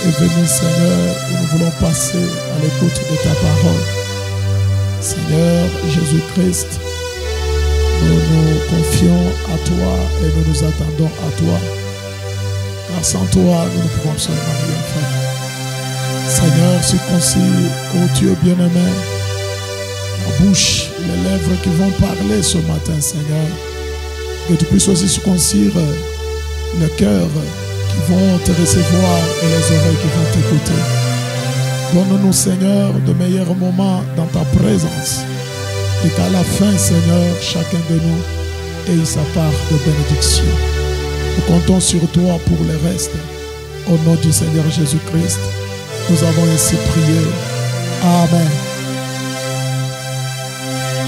est venu, Seigneur, et nous voulons passer à l'écoute de ta parole. Seigneur Jésus-Christ, nous nous confions à toi et nous nous attendons à toi. Car sans toi, nous ne pouvons absolument rien faire. Seigneur, circoncis, ô Dieu bien-aimé, la bouche, les lèvres qui vont parler ce matin, Seigneur. Que tu puisses aussi circoncire le cœur qui vont te recevoir et les oreilles qui vont t'écouter. Donne-nous, Seigneur, de meilleurs moments dans ta présence. Et qu'à la fin, Seigneur, chacun de nous ait sa part de bénédiction. Nous comptons sur toi pour le reste. Au nom du Seigneur Jésus-Christ, nous avons ainsi prié. Amen.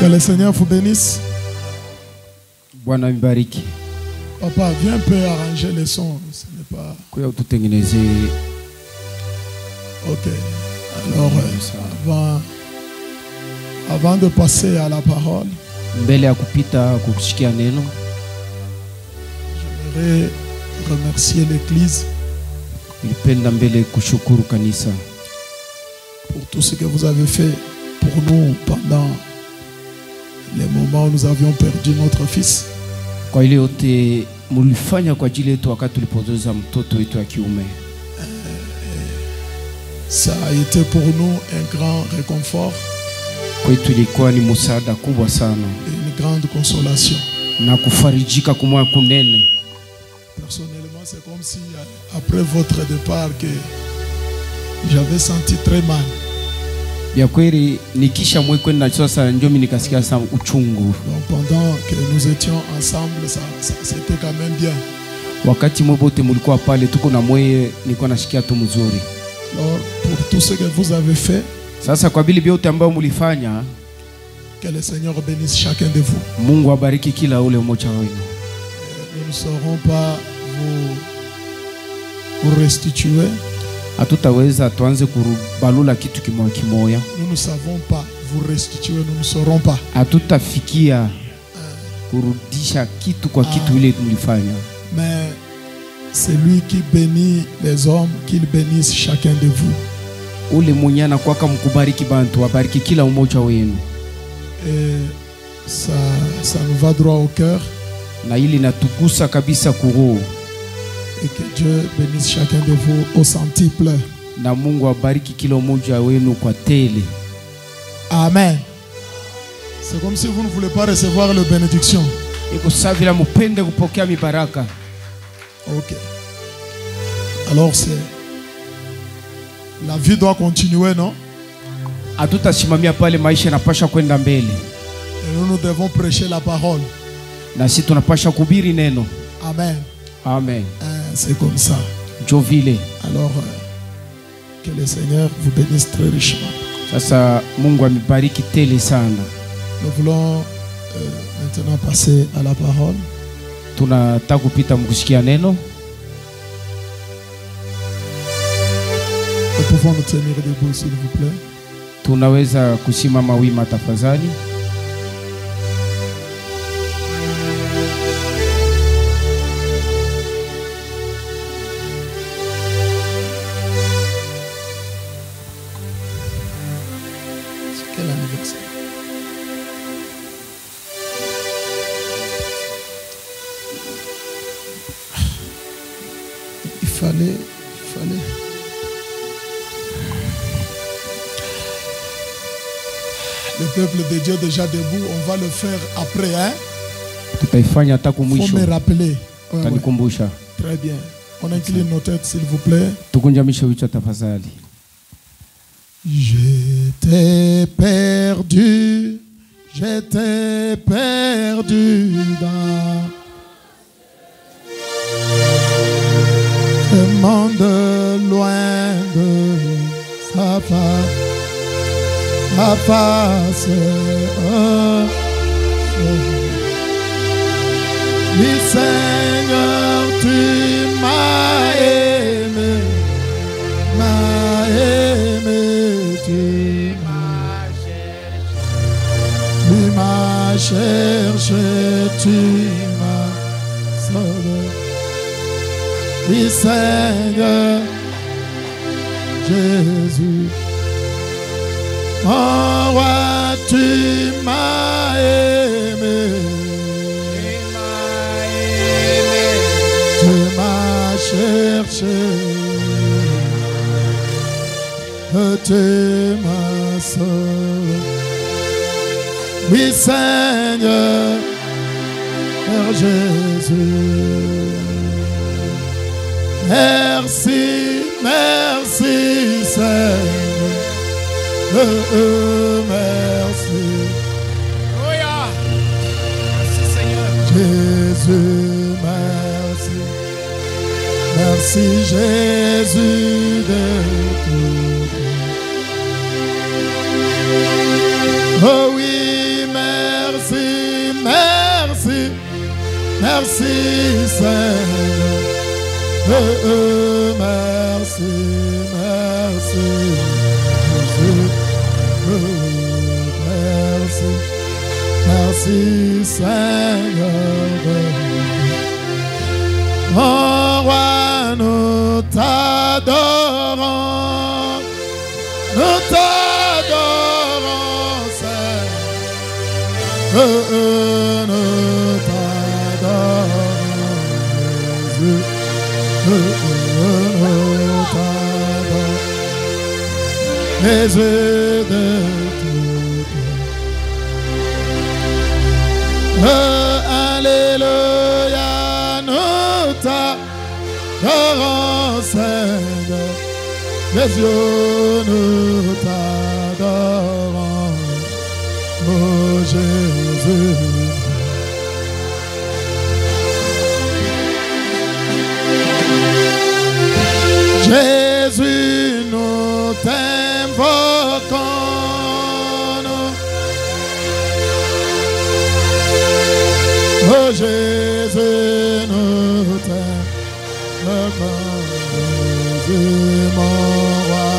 Que le Seigneur vous bénisse. Bwana mibariki. Papa, viens un peu arranger les sons. Ce n'est pas... Ok. Alors, avant de passer à la parole, j'aimerais remercier l'Église pour tout ce que vous avez fait pour nous pendant les moments où nous avions perdu notre fils. Ça a été pour nous un grand réconfort et une grande consolation. Personnellement, c'est comme si après votre départ que j'avais senti très mal. Donc pendant que nous étions ensemble, ça c'était quand même bien. Alors, pour tout ce que vous avez fait, que le Seigneur bénisse chacun de vous. Nous ne saurons pas vous restituer. Nous ne savons pas vous restituer, nous ne saurons pas. Mais c'est lui qui bénit les hommes, qu'il bénisse chacun de vous. Et ça nous va droit au cœur. Et que Dieu bénisse chacun de vous au centuple. Amen. C'est comme si vous ne voulez pas recevoir la bénédiction. Ok. Alors la vie doit continuer, non? Et nous devons prêcher la parole. Amen. Amen. C'est comme ça. Alors que le Seigneur vous bénisse très richement. Nous voulons maintenant passer à la parole. Nous pouvons nous tenir debout, s'il vous plaît. Tunaweza kusimama wima tafadhali. C'est quel anniversaire? Il fallait. Le peuple de Dieu déjà debout, on va le faire après, hein? Faut me rappeler. Ouais. Très bien. On incline nos têtes, s'il vous plaît. J'étais perdu dans ce monde loin de sa face. Ma face, oui, Seigneur, tu m'as aimé, tu m'as cherché, tu m'as sauvé, oui, Seigneur. Jésus. Oh roi, tu m'as aimé. Tu m'as cherché. Tu m'as sauvé. Oui, Seigneur, Père Jésus. Merci, merci, Seigneur. Merci. Oh yeah. Merci Seigneur. Jésus, merci. Merci Jésus de tout. Oh oui, merci, merci, merci Seigneur. Merci, merci Jésus. Merci, merci Seigneur. Oh roi, nous t'adorons, nous t'adorons, Seigneur. Nous t'adorons, Jésus. Nous t'adorons, Jésus de tout. Alléluia, nous t'adorons, Seigneur. Jésus, nous t'adorons, oh Jésus. Jésus, nous t'invoquons. Oh Jésus, nous t'invoquons. Jésus, mon roi,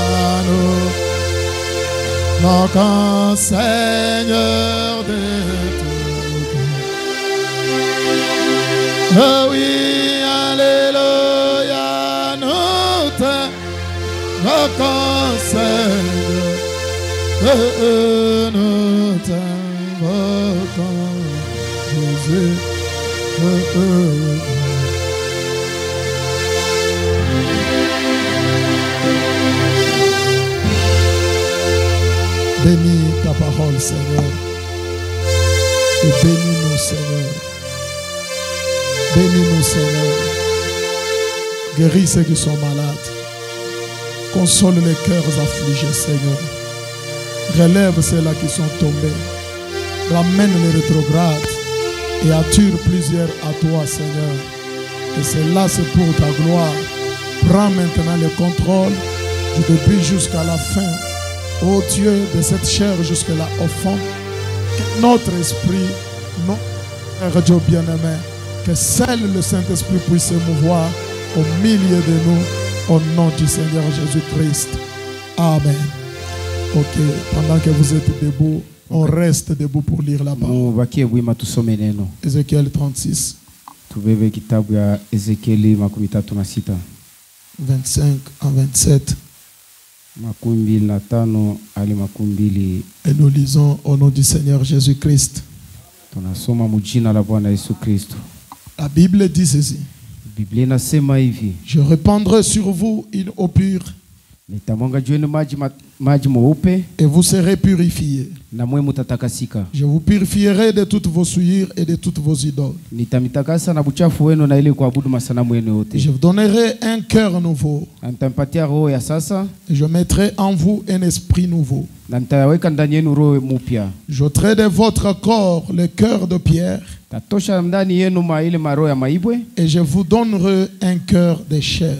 nous t'invoquons, Seigneur de tout. Oh oui, alléluia, nous t'invoquons, Seigneur. Nous t'invoquons, Jésus. Bénis ta parole, Seigneur. Et bénis-nous, Seigneur. Bénis-nous, Seigneur. Guéris ceux qui sont malades. Console les cœurs affligés, Seigneur. Relève ceux-là qui sont tombés. Ramène les rétrogrades et attire plusieurs à toi, Seigneur. Et cela, c'est pour ta gloire. Prends maintenant le contrôle du début jusqu'à la fin. Ô Dieu, de cette chair jusque-là au fond, que notre esprit, notre Dieu bien-aimé, que seul le Saint-Esprit puisse se mouvoir au milieu de nous, au nom du Seigneur Jésus-Christ. Amen. Ok, pendant que vous êtes debout, on reste debout pour lire la parole. Ézéchiel 36. 25 à 27. Et nous lisons au nom du Seigneur Jésus-Christ. La Bible dit ceci. Je répandrai sur vous une eau pure et vous serez purifiés. Je vous purifierai de toutes vos souillures et de toutes vos idoles. Je vous donnerai un cœur nouveau et je mettrai en vous un esprit nouveau. J'ôterai de votre corps le cœur de pierre et je vous donnerai un cœur de chair.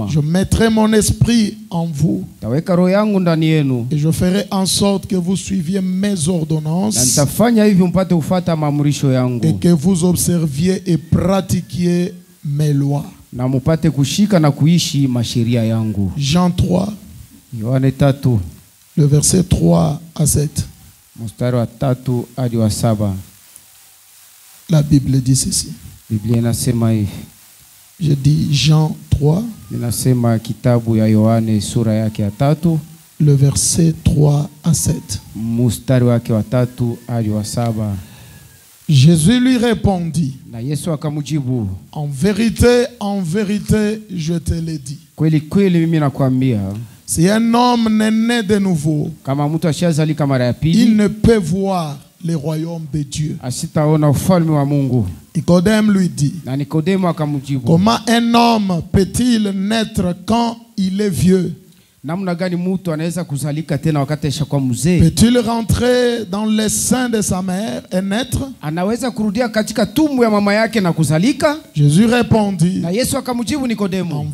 Je mettrai mon esprit en vous et je ferai en sorte que vous suiviez mes ordonnances et que vous observiez et pratiquiez mes lois. Jean 3, le verset 3 à 7. La Bible dit ceci. Je dis Jean 3, Ninasema kitabu ya Yohane sura yake ya 3, le verset 3 à 7. mstari wake wa 3 hadi wa 7. Jésus lui répondit, Na Yesu akamjibu, en vérité, je te l'ai dit. kweli kweli mimi nakwambia, Si un homme n'est né de nouveau, kama mtu ashazalika mara ya il pili, ne peut voir le royaume de Dieu. asitaona ufalme wa Mungu. Nicodème lui dit, Na Nikodemo akamjibu, comment un homme peut-il naître quand il est vieux? namna gani mtu anaweza kuzalika tena wakati ashakuwa mzee? Peut-il rentrer dans les seins de sa mère et naître? Anaweza kurudia katika tumbo ya mama yake na kuzalika? Jésus répondit, Na Yesu akamjibu Nikodemo, en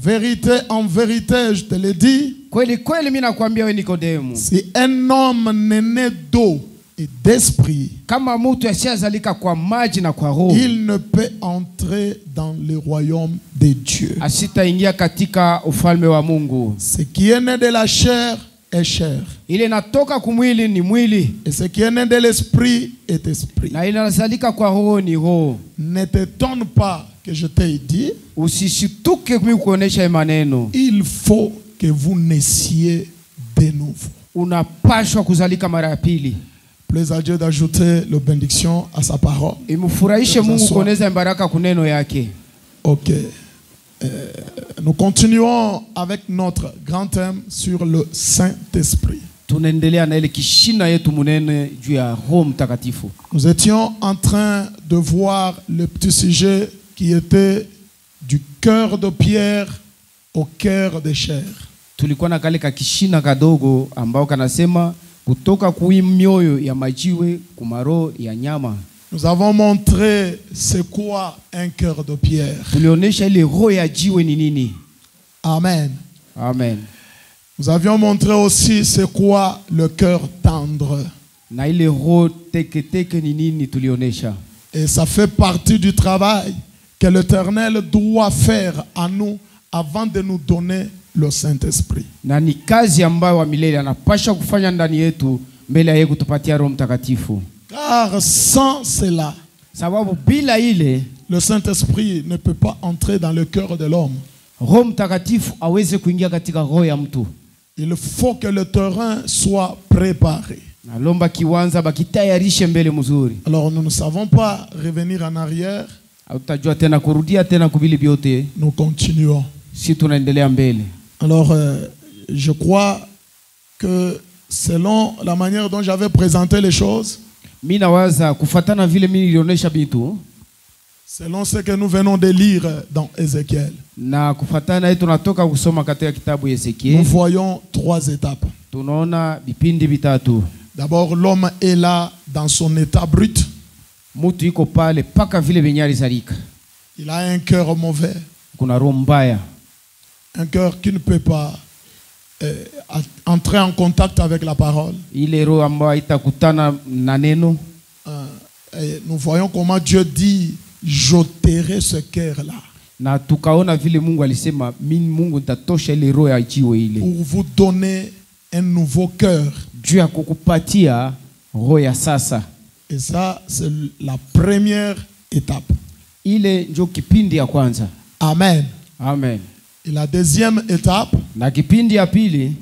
vérité, je te l'ai dit, kweli kweli mimi nakwambia wewe Nikodemo, si un homme n'est né d'eau et d'esprit, kama mtu ashazalika kwa maji na kwa roho, il ne peut entrer dans le royaume de Dieu. asitaingia katika ufalme wa Mungu. Ce qui est né de la chair est chair, Ile natoka kumwili ni mwili, et ce qui est né de l'esprit est esprit. na ile nazalika kwa roho ni roho. Ne t'étonne pas que je t'ai dit, Usishituke mimi kuonesha maneno. il faut que vous naissiez de nouveau. Unapashwa kuzalika mara ya pili. Plaise à Dieu d'ajouter la bénédiction à sa parole. Imfurahishe Mungu kuoneza baraka kuneno yake. Ok. Nous continuons avec notre grand thème sur le Saint-Esprit. Tunaendelea na ile kishina yetu munene juu ya Roho Mtakatifu. Nous étions en train de voir le petit sujet qui était du cœur de pierre au cœur de chair. Tulikuwa na kale kishina kadogo ambao kanasema kutoka kui mioyo ya majiwe kumaro ya nyama. Nous avons montré c'est quoi un cœur de pierre. Tulionesha ile roho ya jiwe ni nini. Amen. Amen. Nous avions montré aussi c'est quoi le cœur tendre. Na ile roho teke teke ni nini tulionesha. Et ça fait partie du travail que l'Éternel doit faire à nous avant de nous donner le Saint-Esprit. Na ni kazi ambayo wa milele anapasha kufanya ndani yetu mbele ya yeye kutupatia Roho Mtakatifu. Car sans cela, Sababu bila ile le Saint-Esprit ne peut pas entrer dans le cœur de l'homme. Roho Mtakatifu aweze kuingia katika roho ya mtu. Il faut que le terrain soit préparé. Nalomba kiwanza bakitayarishe mbele mzuri. Alors nous ne savons pas revenir en arrière. Hautajua tena kurudia tena kubili biote. Nous continuons. Si tunaendelea mbele. Alors je crois que selon la manière dont j'avais présenté les choses, Mimi nawaza kufuatana vile mimi nilionesha bitu, selon ce que nous venons de lire dans Ézéchiel, na kufuatana yetu tunatoka kusoma katika kitabu nous Ezekiel, voyons trois étapes. tunaona vipindi vitatu. D'abord, l'homme est là dans son état brut. Mtu iko pale paka vile benyari zalika. Il a un cœur mauvais, Kuna roho mbaya, un cœur qui ne peut pas entrer en contact avec la parole. ile roho ambayo itakutana na neno. Et nous voyons comment Dieu dit, j'ôterai ce cœur-là Na tukaona vile Mungu alisema mimi Mungu nitatosha ile roho ya jiwe ile. pour vous donner un nouveau cœur. Juu ya kukupatia roho ya sasa. Et ça, c'est la première étape. Ile ndio kipindi ya kwanza. Amen. Amen. Et la deuxième étape, Na kipindi ya pili,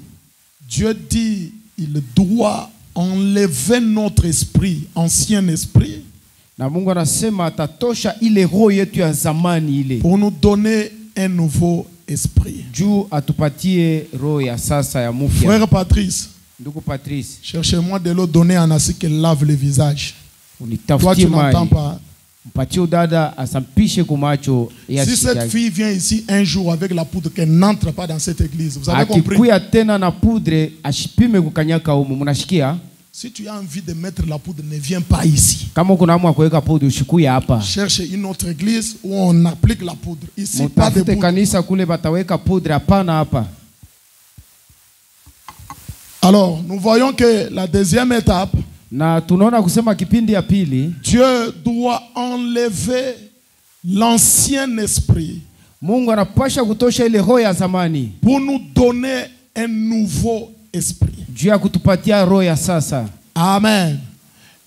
Dieu dit, il doit enlever notre esprit, ancien esprit, na Mungu anasema atatosha ile roho yetu ya zamani ile. pour nous donner un nouveau esprit. Juu atupatie roho ya sasa ya mpya. Frère Patrice, Ndugu Patrice, cherchez-moi de l'eau donnée en ainsi qu'elle lave le visage. Toi, unitafutie tu n'entends mai. pas. Mpatie dada asampishe kumacho ya Si cette fille vient ici un jour avec la poudre, qu'elle n'entre pas dans cette église, vous avez compris? akikuya tena na poudre ashipime kukanyaka humu. Mnashikia? Si tu as envie de mettre la poudre, ne viens pas ici. Kama kuna hamu ya kuweka poudre ushikuya hapa. Cherche une autre église où on applique la poudre. Ici, pas de Mutafute poudre. kanisa kule bataweka poudre, hapana hapa. Alors, nous voyons que la deuxième étape, Na tunaona kusema kipindi ya pili, Dieu doit enlever l'ancien esprit Mungu anapasha kutosha ile roho ya zamani pour nous donner un nouveau esprit. juu ya kutupatia roho ya sasa. Amen.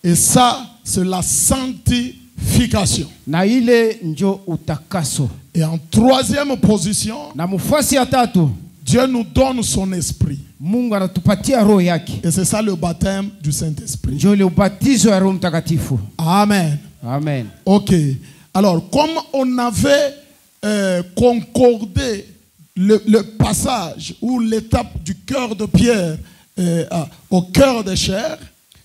Et ça, c'est la sanctification. Na ile njo utakaso. Et en troisième position, Na mfasi ya tatu, Dieu nous donne son esprit. Mungu anatupatia roho yake. Et c'est ça le baptême du Saint-Esprit. Ndio ile ubatizo ya Roho Mtakatifu. Amen. Amen. Ok. Alors, comme on avait concordé le passage ou l'étape du cœur de pierre au cœur de chair,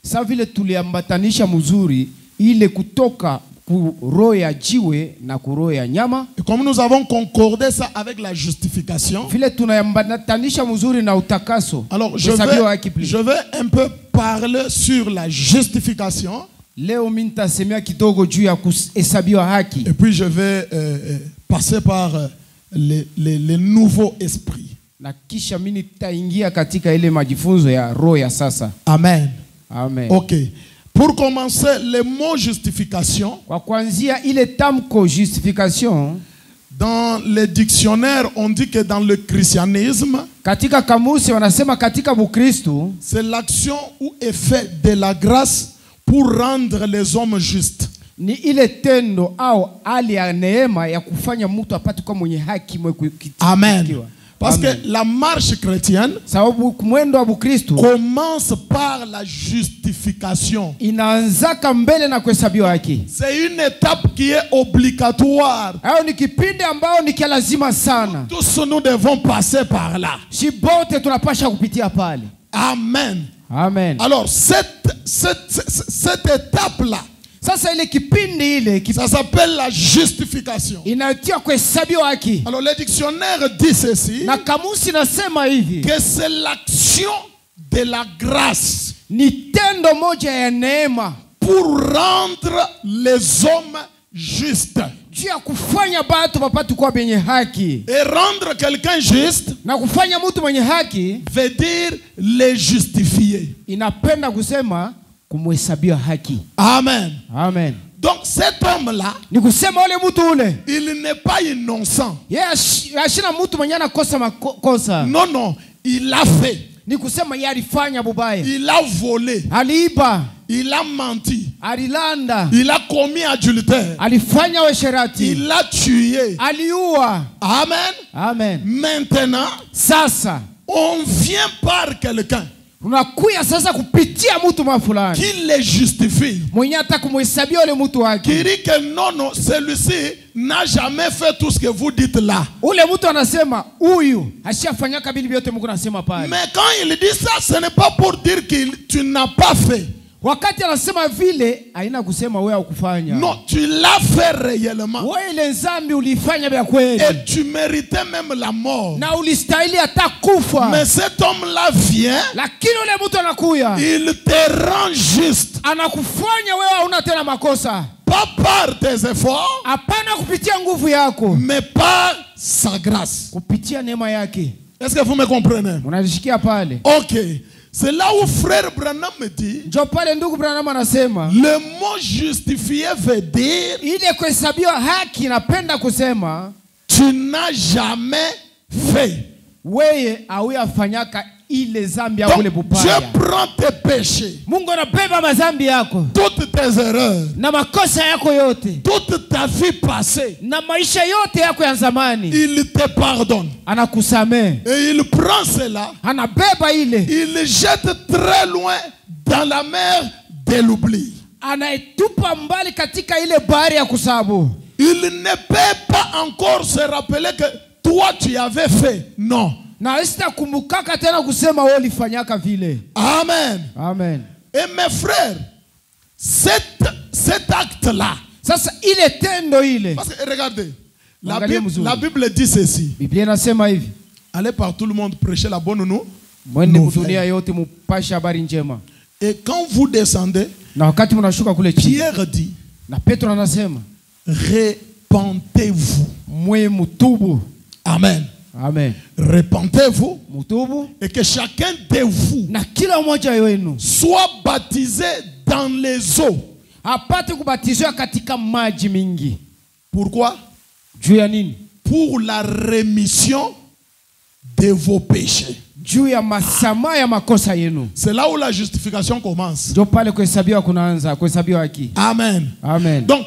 Sa vile tuliambatanisha mzuri ile kutoka ku roho ya jiwe na ku roho ya nyama. et comme nous avons concordé ça avec la justification, Vile tunayambatanisha mzuri na utakaso. alors je vais un peu parler sur la justification. Leo mimi nitasemea kidogo juu ya kuhesabiwa haki. Et puis je vais passer par les nouveaux esprits. Na kisha mimi nitaingia katika ile majifunzo ya roho ya sasa. Amen. Amen. Ok. Pour commencer, le mot justification, Kwa kuanzia ile tamko justification, dans les dictionnaires, on dit que dans le christianisme, katika kamusi wanasema katika Bukristo c'est l'action ou effet de la grâce pour rendre les hommes justes. ni ile tendo au hali ya neema ya kufanya mtu apate kuwa mwenye haki Amen. Parce que la marche chrétienne sababu mwendo wa Bukristo commence par la justification. inaanzaka mbele na kuhesabiwa haki. C'est une étape qui est obligatoire. Hayo ni kipindi ambao ni lazima sana. Tous nous devons passer par là. Si bote tunapasha kupitia pale. Amen. Amen. Alors cette étape-là, sasa ile kipindi ile ça s'appelle la justification. inatia kuhesabiwa haki. Alors le dictionnaire dit ceci, Na kamusi nasema hivi que c'est l'action de la grâce ni tendo moja ya neema pour rendre les hommes justes. juu ya kufanya batu bapate kuwa benye haki. Et rendre quelqu'un juste Na kufanya mtu mwenye haki veut dire les justifier. inapenda kusema kumhesabia haki. Amen. Amen. Donc cet homme-là, Ni kusema ule mtu ule il n'est pas innocent. ashina mtu mwenye anakosa makosa. Non, non, il a fait. Ni kusema yeye alifanya bubaya. Il a volé. Aliiba, Il a menti. alilanda, Il a commis adultère. alifanya uasherati, Il a tué. aliua. Amen. Amen. Maintenant, Sasa on vient par quelqu'un unakuya sasa kupitia mtu fulani qui les justifie. mwenye hata kumhesabia ule mtu Qui wake. dit que non, non, celui-ci n'a jamais fait tout ce que vous dites là. Ule mtu anasema huyu hashafanya kabili vyote Mungu anasema pale. Mais quand il dit ça, ce n'est pas pour dire que tu n'as pas fait. Wakati anasema vile haina kusema wewe hukufanya. Non, tu l'as fait réellement. Wewe ile nzambi ulifanya vya kweli. Et tu méritais même la mort. Na ulistahili hata kufa. Mais cet homme-là vient, Lakini ule mtu anakuya, il te rend juste. anakufanya wewe hauna tena makosa. Pas par tes efforts, Hapana kupitia nguvu yako, mais par sa grâce. kupitia neema yake. Est-ce que vous me comprenez? Unalishikia pale. Ok. C'est là où frère Branham me dit, Ndio pale ndugu Branham anasema, le mot justifié veut dire, ile kuhesabiwa haki napenda kusema tu n'as jamais fait. wewe hauyafanyaka ile zambi Donc, yako ile Dieu bupaya. prend tes péchés, Mungu anabeba mazambi yako toutes tes erreurs, na makosa yako yote toute ta vie passée. na maisha yote yako ya zamani, Il te pardonne. anakusamehe. Et il prend cela, Anabeba ile, il jette très loin dans la mer de l'oubli. anaitupa mbali katika ile bahari ya kusabu. Il ne peut pas encore se rappeler que toi tu avais fait. Non. Na sitakumbukaka tena kusema wewe ulifanyaka vile. Amen. Amen. Et mes frères, cet acte-là, Sasa ile tendo ile, parce que regardez, la Angalia mzuri. Bible dit ceci. Biblia inasema hivi, Allez par tout le monde prêcher la bonne mwende nouvelle. kudunia yote mupashe habari njema. Et quand vous descendez, Na wakati mnashuka kule chini, Pierre dit, na Petro anasema repentez-vous. mwe mutubu. Amen. Amen. Repentez-vous Mutubu et que chacun de vous na kila mmoja wenu soit baptisé dans les eaux. apate kubatizwa katika maji mingi. Pourquoi? Juu ya nini? Pour la rémission de vos péchés. Juu ya masamaha ya makosa yenu. C'est là où la justification commence. Ndio pale kuhesabiwa kunaanza, kuhesabiwa haki. Amen. Amen. Donc,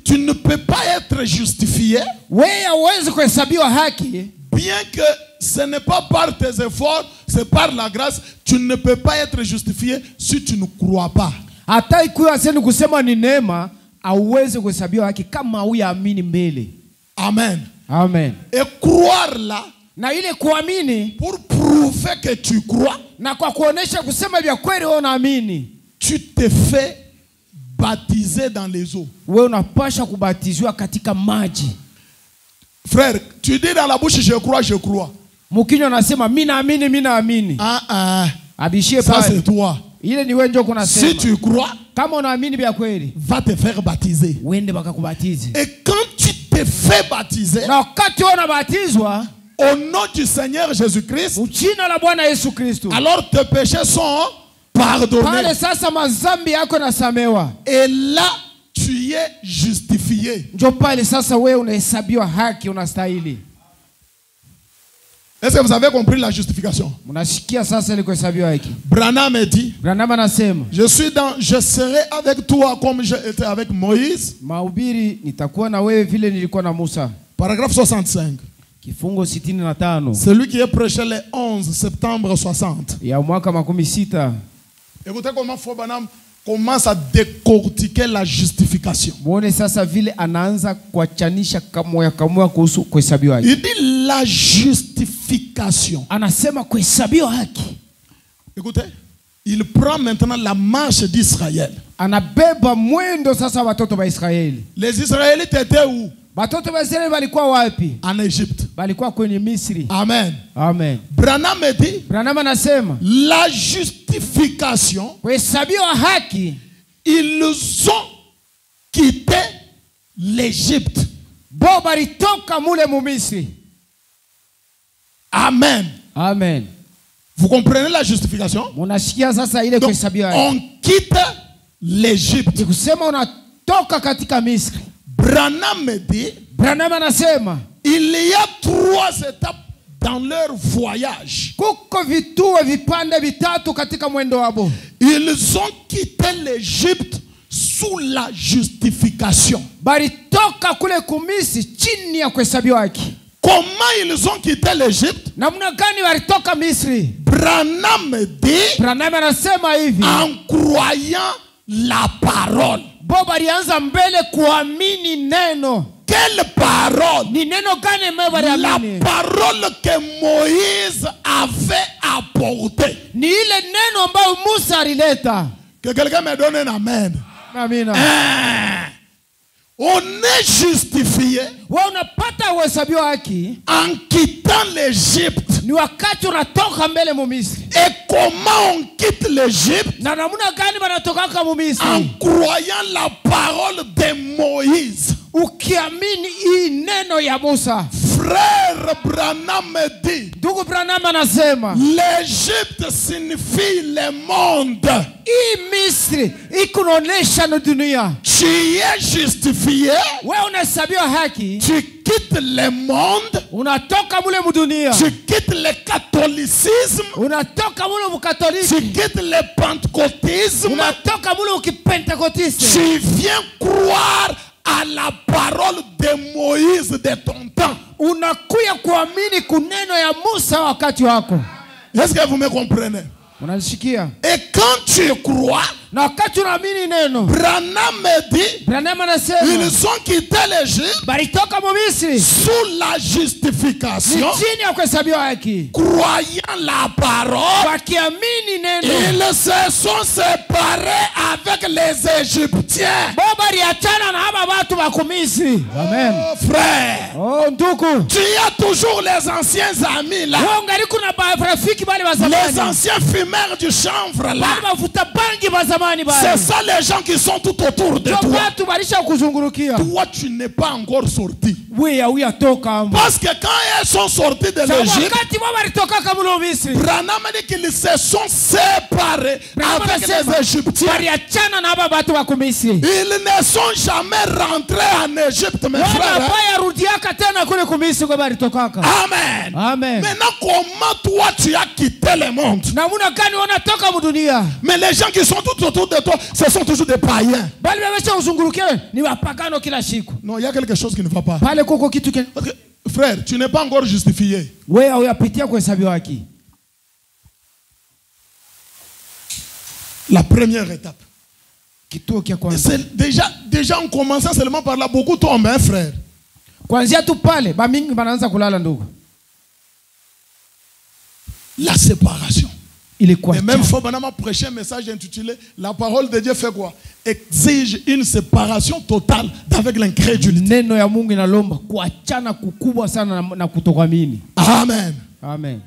tu ne peux pas être justifié, wewe hauwezi kuhesabiwa haki, bien que ce n'est pas par tes efforts, c'est par la grâce. Tu ne peux pas être justifié si tu ne crois pas. hata ikiwa sasa kusema ni neema, hauwezi kuhesabiwa haki kama huyaamini mbele. Amen. Amen. Et croire là, Na ile kuamini, pour prouver que tu crois, na kwa kuonesha kusema vya kweli wewe unaamini, tu te fais baptiser dans les eaux. wewe unapaswa kubatizwa katika maji. Frère, tu dis dans la bouche je crois, je crois. Mkinywa unasema mimi naamini, mimi naamini. Abishie Ça pale. c'est toi. Ile ni wewe ndio kunasema. Si tu crois, Kama unaamini vya kweli, va te faire baptiser. uende bakakubatize. Et quand tu te fais baptiser, Na wakati unabatizwa au nom du Seigneur Jésus-Christ, jina la Bwana Yesu Kristo, alors tes péchés sont pardonnés. pale sasa mazambi yako nasamewa. Et là, tu es justifié. Ndio pale sasa wewe unahesabiwa haki, unastahili. Est-ce que vous avez compris la justification? Mnasikia sasa ile kuhesabiwa haki. Branham a dit, Branham anasema, je serai avec toi comme j'étais avec Moïse. mahubiri nitakuwa na wewe vile nilikuwa na Musa. Paragraphe 65. Kifungo 65 Celui qui est prêché le 11 septembre 60. ya mwaka 16. Écoutez comment Branham commence à décortiquer la justification. Muone sasa vile anaanza kuachanisha kamoya kuhusu kuhesabiwa haki. Il dit la justification. Anasema kuhesabiwa haki. Écoutez, il prend maintenant la marche d'Israël. Anabeba mwendo sasa watoto wa Israeli. Les Israélites étaient où? Watoto wa Israeli walikuwa wapi? En Égypte. Walikuwa kwenye Misri. Amen. Amen. Branham dit, Branham anasema la justification, kuhesabiwa haki, ils ont quitté l'Égypte. bo balitoka mule mu Misri. Amen. Amen. Vous comprenez la justification? Munasikia sasa ile Donc, kuhesabiwa haki. on quitte l'Égypte. Ni kusema unatoka katika Misri. Branham dit, Branham anasema il y a 3 étapes dans leur voyage. kuko vituo vipande vitatu katika mwendo wabo. Ils ont quitté l'Égypte sous la justification. Balitoka kule kumisi chini ya kuhesabiwa haki. Comment ils ont quitté l'Égypte? Namna gani walitoka Misri? Branham dit, Branham anasema hivi, en croyant la parole. bo balianza mbele kuamini neno. Quelle parole? Ni neno gani mwe La baliamini? parole que Moïse avait apportée. Ni ile neno ambayo Musa alileta. Que quelqu'un me donne un amen. Amina. On est justifié Wewe unapata uhesabiwa haki en quittant l'Égypte. ni wakati unatoka mbele mu Misri. Et comment on quitte l'Égypte? Na namna gani banatoka mu En Misri? croyant la parole de Moïse. Ukiamini hii neno ya Musa. Frère Branham dit, Ndugu Branham anasema l'Égypte signifie le monde. hii Misri ikunaonesha na dunia. Tu es justifié, Wewe unahesabiwa haki, tu quittes le monde, unatoka mule mu dunia. tu quittes le catholicisme, Unatoka mule mu tu Katoliki. quittes le pentecôtisme, Unatoka mule ukipentekotiste. tu viens croire à la parole de Moïse de ton temps. Unakuya kuamini kuneno ya Musa wakati wako. Est-ce que vous me comprenez? Unasikia? Et quand tu crois, Na wakati unaamini neno, Branham dit, Branham anasema ils ont quitté l'Égypte balitoka mu Misri sous la ni justification, chini ya kuhesabiwa haki. croyant la parole. Wakiamini neno, Ils se sont séparés avec les Égyptiens. bo baliachana na haba watu wa Misri. Amen. Oh, frère, Oh ndugu, tu as toujours les anciens amis là. wewe ungali kuna rafiki bali wa Les zamani. anciens fumeurs du chanvre là. Bali bavuta bangi wa zamani C'est bali. ça les gens qui sont tout autour de Ndio toi. watu balisha kuzungurukia. Toi, tu n'es pas encore sorti. Wewe toka hapo. Parce que quand ils sont sortis de Sababu l'Égypte, wakati wao balitoka kama Misri. Branham dit qu'ils se sont séparés avec ces Égyptiens. Baliachana na haba watu wa Misri. Ils ne sont jamais rentrés en Égypte, mes frères. Baya rudiaka tena kule Misri kwa balitokaka. Amen. Amen. Maintenant, comment toi tu as quitté le monde? Namuna gani wanatoka mu dunia? Mais les gens qui sont tout autour de toi, ce sont toujours des païens. bali bamesha uzunguruke ni wapagano kila siku. Non, il y a quelque chose qui ne va pas. Pale koko kitu ke Parce que, frère, tu n'es pas encore justifié. wewe hauyapitia kuhesabiwa haki. La première étape. Kituo kia Et kwanza. c'est déjà en commençant seulement par là, beaucoup tombent, hein, frère. Kwanzia tu pale bamingi banaanza kulala ndugu. La séparation. Ilikuwa Et même Fobana m'a prêché un message intitulé La parole de Dieu fait quoi? Exige une séparation totale d'avec l'incrédulité. neno ya Mungu inalomba kuachana kukubwa sana na kutokuamini. Amen. Amen.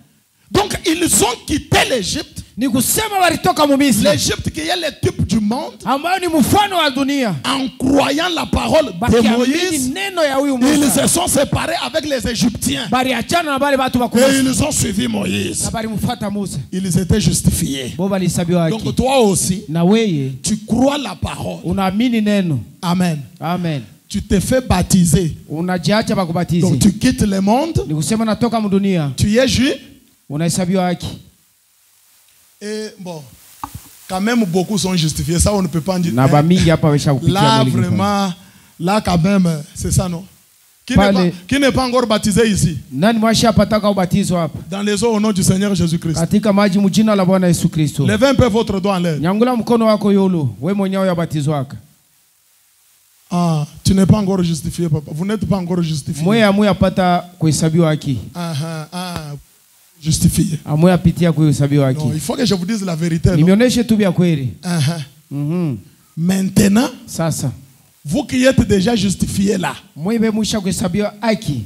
Donc ils ont quitté l'Égypte. Ni kusema walitoka mu Misri L'Égypte qui est le type du monde. ambayo ni mfano wa dunia. En croyant la parole de Bakiamini Moïse, neno ya huyu ils Musa. se sont séparés avec les Égyptiens. Baliachana na bale batu Et bakubwa. ils ont suivi Moïse. Na balimfuata Musa. Ils étaient justifiés. Bo balihesabiwa haki. Donc toi aussi, Na weye tu crois la parole. unaamini neno. Amen. Amen. Tu te fais baptiser. Unajiacha bakubatize. Donc tu quittes le monde. Ni kusema natoka mu dunia. Tu es juif. Unahesabiwa haki. Et bon, quand même beaucoup sont justifiés. Ça, on ne peut pas en dire. Na bamingi hapa wesha kupitia Là, mwili. vraiment, là quand même, c'est ça, non? Qui Pale- n'est pas encore baptisé ici? Nani mwashapataka ubatizo hapa? Dans les eaux au nom du Seigneur Jésus-Christ. Katika maji mjina la Bwana Yesu Kristo. Levez un peu votre doigt en l'air. Nyangula mkono wako yolo. We mwenyewe yabatizwaka. Ah, tu n'es pas encore justifié, papa. Vous n'êtes pas encore justifié. Mwe amwe apata kuhesabiwa haki. Justifié. Amwe apitia kuhesabiwa Non, haki. il faut que je vous dise la vérité. Non? Nimeoneshe tu vya kweli. Uh-huh. Maintenant, Sasa vous qui êtes déjà justifiés là, mwe mwisha kuhesabiwa haki.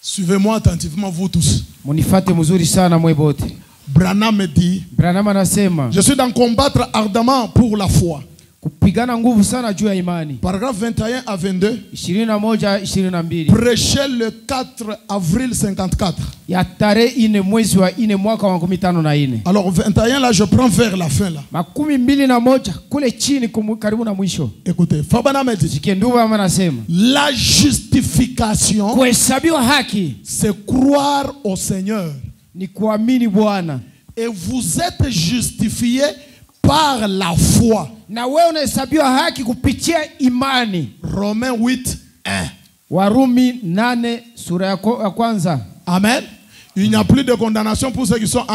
suivez-moi attentivement, vous tous. Munifate mzuri sana mwe bote. Branham me dit, Branham anasema je suis dans combattre ardemment pour la foi. kupigana nguvu sana juu ya imani. Paragraphe 21 à 22. 21-22. Prêché le 4 avril 54. Ya tarehe 4 mwezi wa 4 mwaka wa 2014. Alors 21 là, je prends vers la fin là. 21 kule chini karibu na mwisho. Écoutez, Fabana me dit, Sikenduva ama nasema la justification, kuhesabiwa haki c'est croire au Seigneur. ni kuamini Bwana. Et vous êtes justifiés par la foi. Na wewe unahesabiwa haki kupitia imani. Romains 8, 1. Warumi 8 sura ya kwanza. Amen. Il n'y a plus de condamnation pour ceux qui sont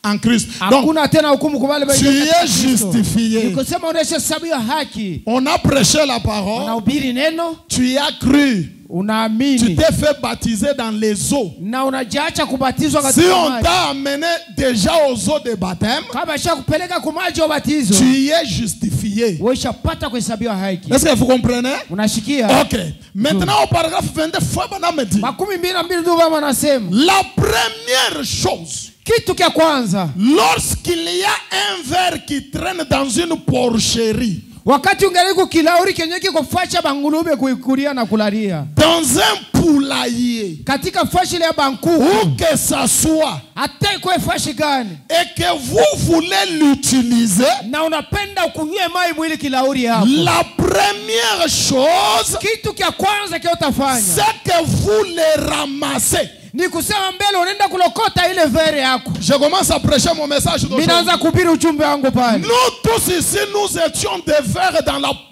en Christ. Donc, Hakuna tena hukumu kwa wale tu es justifié. Nikosema unahesabiwa haki. On a prêché la parole. Unahubiri neno, Tu y as cru. Tu unaamini t'es fait baptiser dans les eaux. na unajiacha kubatizwa Si katika on maji. t'a amené déjà aux eaux de baptême, Kama shakupeleka kwa maji ya ubatizo, tu y es justifié. wewe ushapata kuhesabiwa haki. Est-ce que vous comprenez? Unashikia? Ok. Maintenant au paragraphe 22, Fabana me dit, 22 ndio baba anasema. la première chose, Kitu kia kwanza, lorsqu'il y a un ver qui traîne dans une porcherie, wakati ungali kilauri kenye kiko fasha bangulube kuikulia na kulalia. dans un poulailler, Katika fashi ya banku, où que ça soit, hata iko fashi gani? et que vous voulez l'utiliser, Na unapenda kunywe mai mwili kilauri hapo. la première chose, Kitu kia kwanza kia utafanya c'est que vous les ramassez. ni kusema mbele unaenda kulokota ile vere yako. Je commence à prêcher mon message d'aujourd'hui. Minaanza kuhubiri ujumbe wangu pale. Nous tous ici, nous étions des vers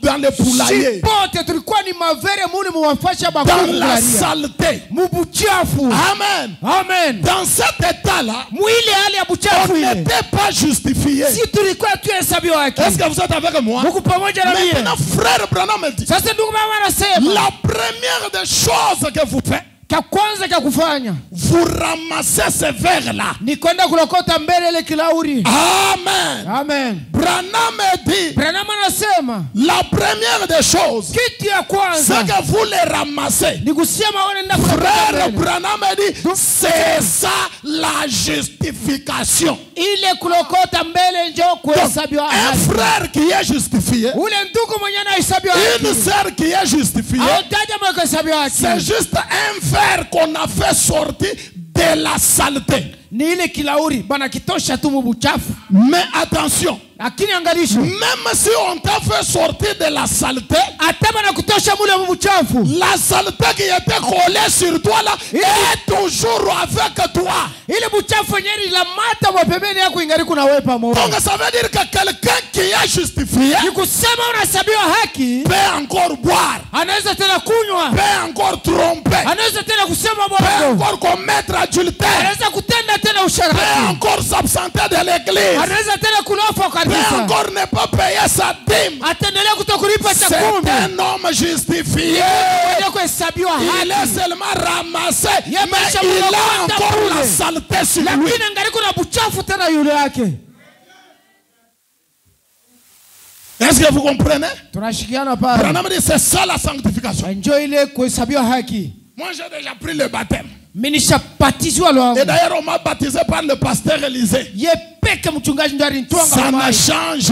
dans les poulaillers, Pote tulikuwa ni mavere muli muwafasha dans bakulu la kulalia. saleté. Mubuchafu. Amen. Amen. Dans cet état-là, Mwili hali ya on buchafu ile. n'était pas justifié. Si tulikuwa tuhesabiwa haki. Est-ce que vous êtes avec moi? Mungu pamoja na mimi. Maintenant, frère Branham me dit, Sasa ndugu mama anasema, la première des choses que vous faites, cha kwanza cha kufanya vous ramassez ces verres-là. ni kwenda kulokota mbele ile kilauri. Amen. Amen. Branham me dit, Branham anasema, la première des choses, kitu ya c'est kwanza que vous les ramassez. ni kusema unaenda kulokota Frère mbele. Branham me dit, c'est ça la justification. Ile kulokota mbele ndio Donc, kuhesabiwa un haki. frère qui est justifié, Ule ndugu mwenye anahesabiwa une haki. sœur qui est justifiée, Au dada mwenye kuhesabiwa haki. c'est juste un verre qu'on a fait sortir de la saleté. Ni ile kilauri bana kitosha tu mubuchafu. Mais attention, lakini angalisho, même si on t'a fait sortir de la saleté, ataba na kutosha mule mchafu, la saleté qui était collée sur toi là est toujours avec toi. ile mchafu yenyewe la mata wa pembeni yako ingali kuna wewe pamoja. Donc ça veut dire que quelqu'un qui est justifié Ni kusema unahesabiwa haki, peut encore boire, anaweza tena kunywa, peut encore tromper, anaweza tena kusema peut bongo, encore commettre adultère, anaweza kutenda tena peut usharati, encore s'absenter de l'église, anaweza tena kulofa peut kanisa, encore ne pas payer sa dîme. ataendelea kutokulipa cha C'est kumi. un homme justifié. Ndio kuhesabiwa Il est haki, seulement ramassé, Yeye mais maisha il mloko a encore kule. la saleté sur lui. lakini angali kuna buchafu tena yule yake. Est-ce que vous comprenez? Tunashikiana pale, Branham dit c'est ça la sanctification. njoo ile kuhesabiwa haki. Moi j'ai déjà pris le baptême. Mimi nishabatizwa lwangu, Et d'ailleurs on m'a baptisé par le pasteur Élisée. ye peke mchungaji ndo alinitwanga Ça ne mai. change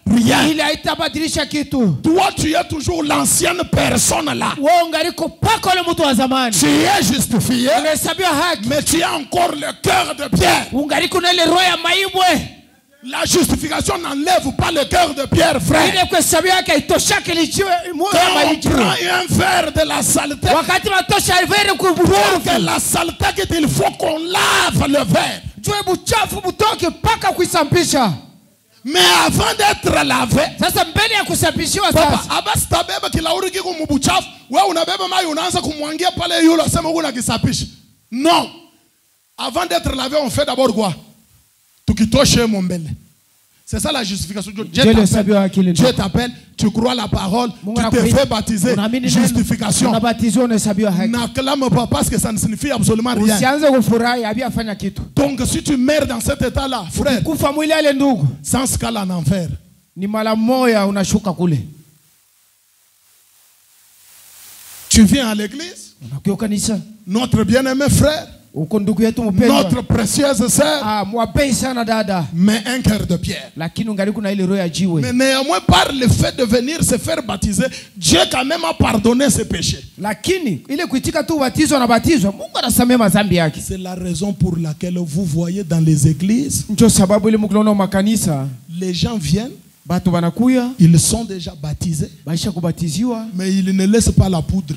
rien. Ile haitabadilisha kitu. Toi tu es toujours l'ancienne personne là. Wewe ungaliko paka ule mtu wa zamani, Tu es justifié, unahesabiwa haki, mais tu as encore le cœur de Pierre. ungaliko na ile roho ya maibwe. La justification n'enlève pas le cœur de Pierre, frère. Ile kuhesabiwa haki haitoshaki lichiwe moyo Quand ya on maibwe. prend un verre de la saleté, Wakati matosha vere pour kuburufu, que la saleté quitte, il faut qu'on lave le verre. jue buchafu butoke paka kuisampisha. Mais avant d'être lavé, Sasa mbele ya kusampishiwa papa, sasa, abasi tabeba kilauri kiko mubuchafu, wewe unabeba maji unaanza kumwangia pale yule asema kuna kisapisha. Non. Avant d'être lavé, on fait d'abord quoi? Tukitoshe mbele. C'est ça la justification. Dieu t'appelle, tu crois la parole, tu te fais baptiser. Justification. N'acclame pas parce que ça ne signifie absolument rien. Donc si tu meurs dans cet état-là, frère, sans ce cas-là en enfer. Tu viens à l'église, notre bien-aimé frère, notre précieuse sœur, mais un cœur de pierre. Mais néanmoins, par le fait de venir se faire baptiser, Dieu quand même a pardonné ses péchés. C'est la raison pour laquelle vous voyez dans les églises, les gens viennent, ils sont déjà baptisés, mais ils ne laissent pas la poudre.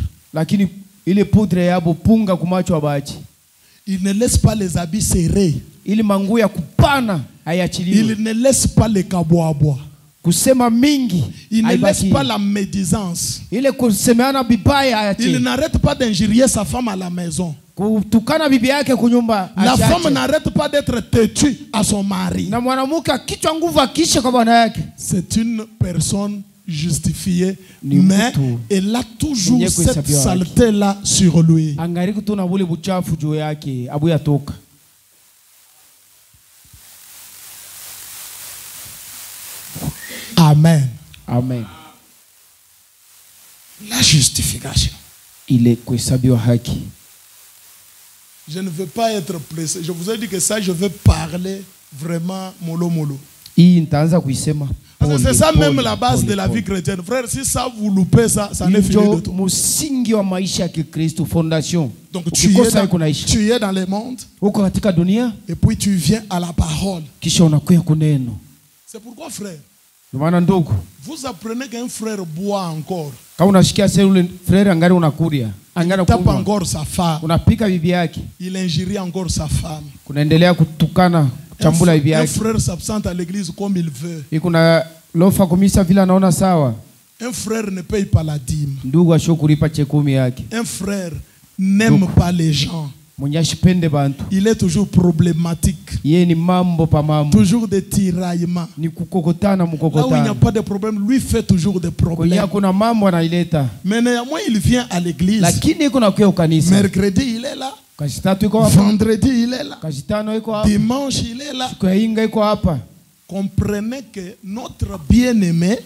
Il ne laisse pas les habits serrés. Il ne laisse pas les kaboabois. Il ne laisse pas la médisance. Il n'arrête pas d'injurier sa femme à la maison. La femme n'arrête pas d'être têtue à son mari. C'est une personne justifiée, mais elle a toujours cette saleté-là sur lui. Amen. Amen. La justification. Il est kuhesabiwa haki. Je ne veux pas être pressé. Je vous ai dit que ça, je veux parler vraiment mollo mollo. C'est ça même la base de la vie chrétienne. Frère, si ça vous loupez, ça n'est fini de tout. Donc tu es dans le monde et puis tu viens à la parole. C'est pourquoi, frère, vous apprenez qu'un frère boit encore. Il tape encore sa femme. Il injurie encore sa femme. Un frère s'absente à l'église comme il veut. Un frère ne paye pas la dîme. Un frère n'aime pas les gens. Il est toujours problématique. Toujours des tiraillements. Là où il n'y a pas de problème, lui fait toujours des problèmes. Mais néanmoins, il vient à l'église. Mercredi, il est là. Vendredi, il est là. Dimanche, il est là. Comprenez que notre bien-aimé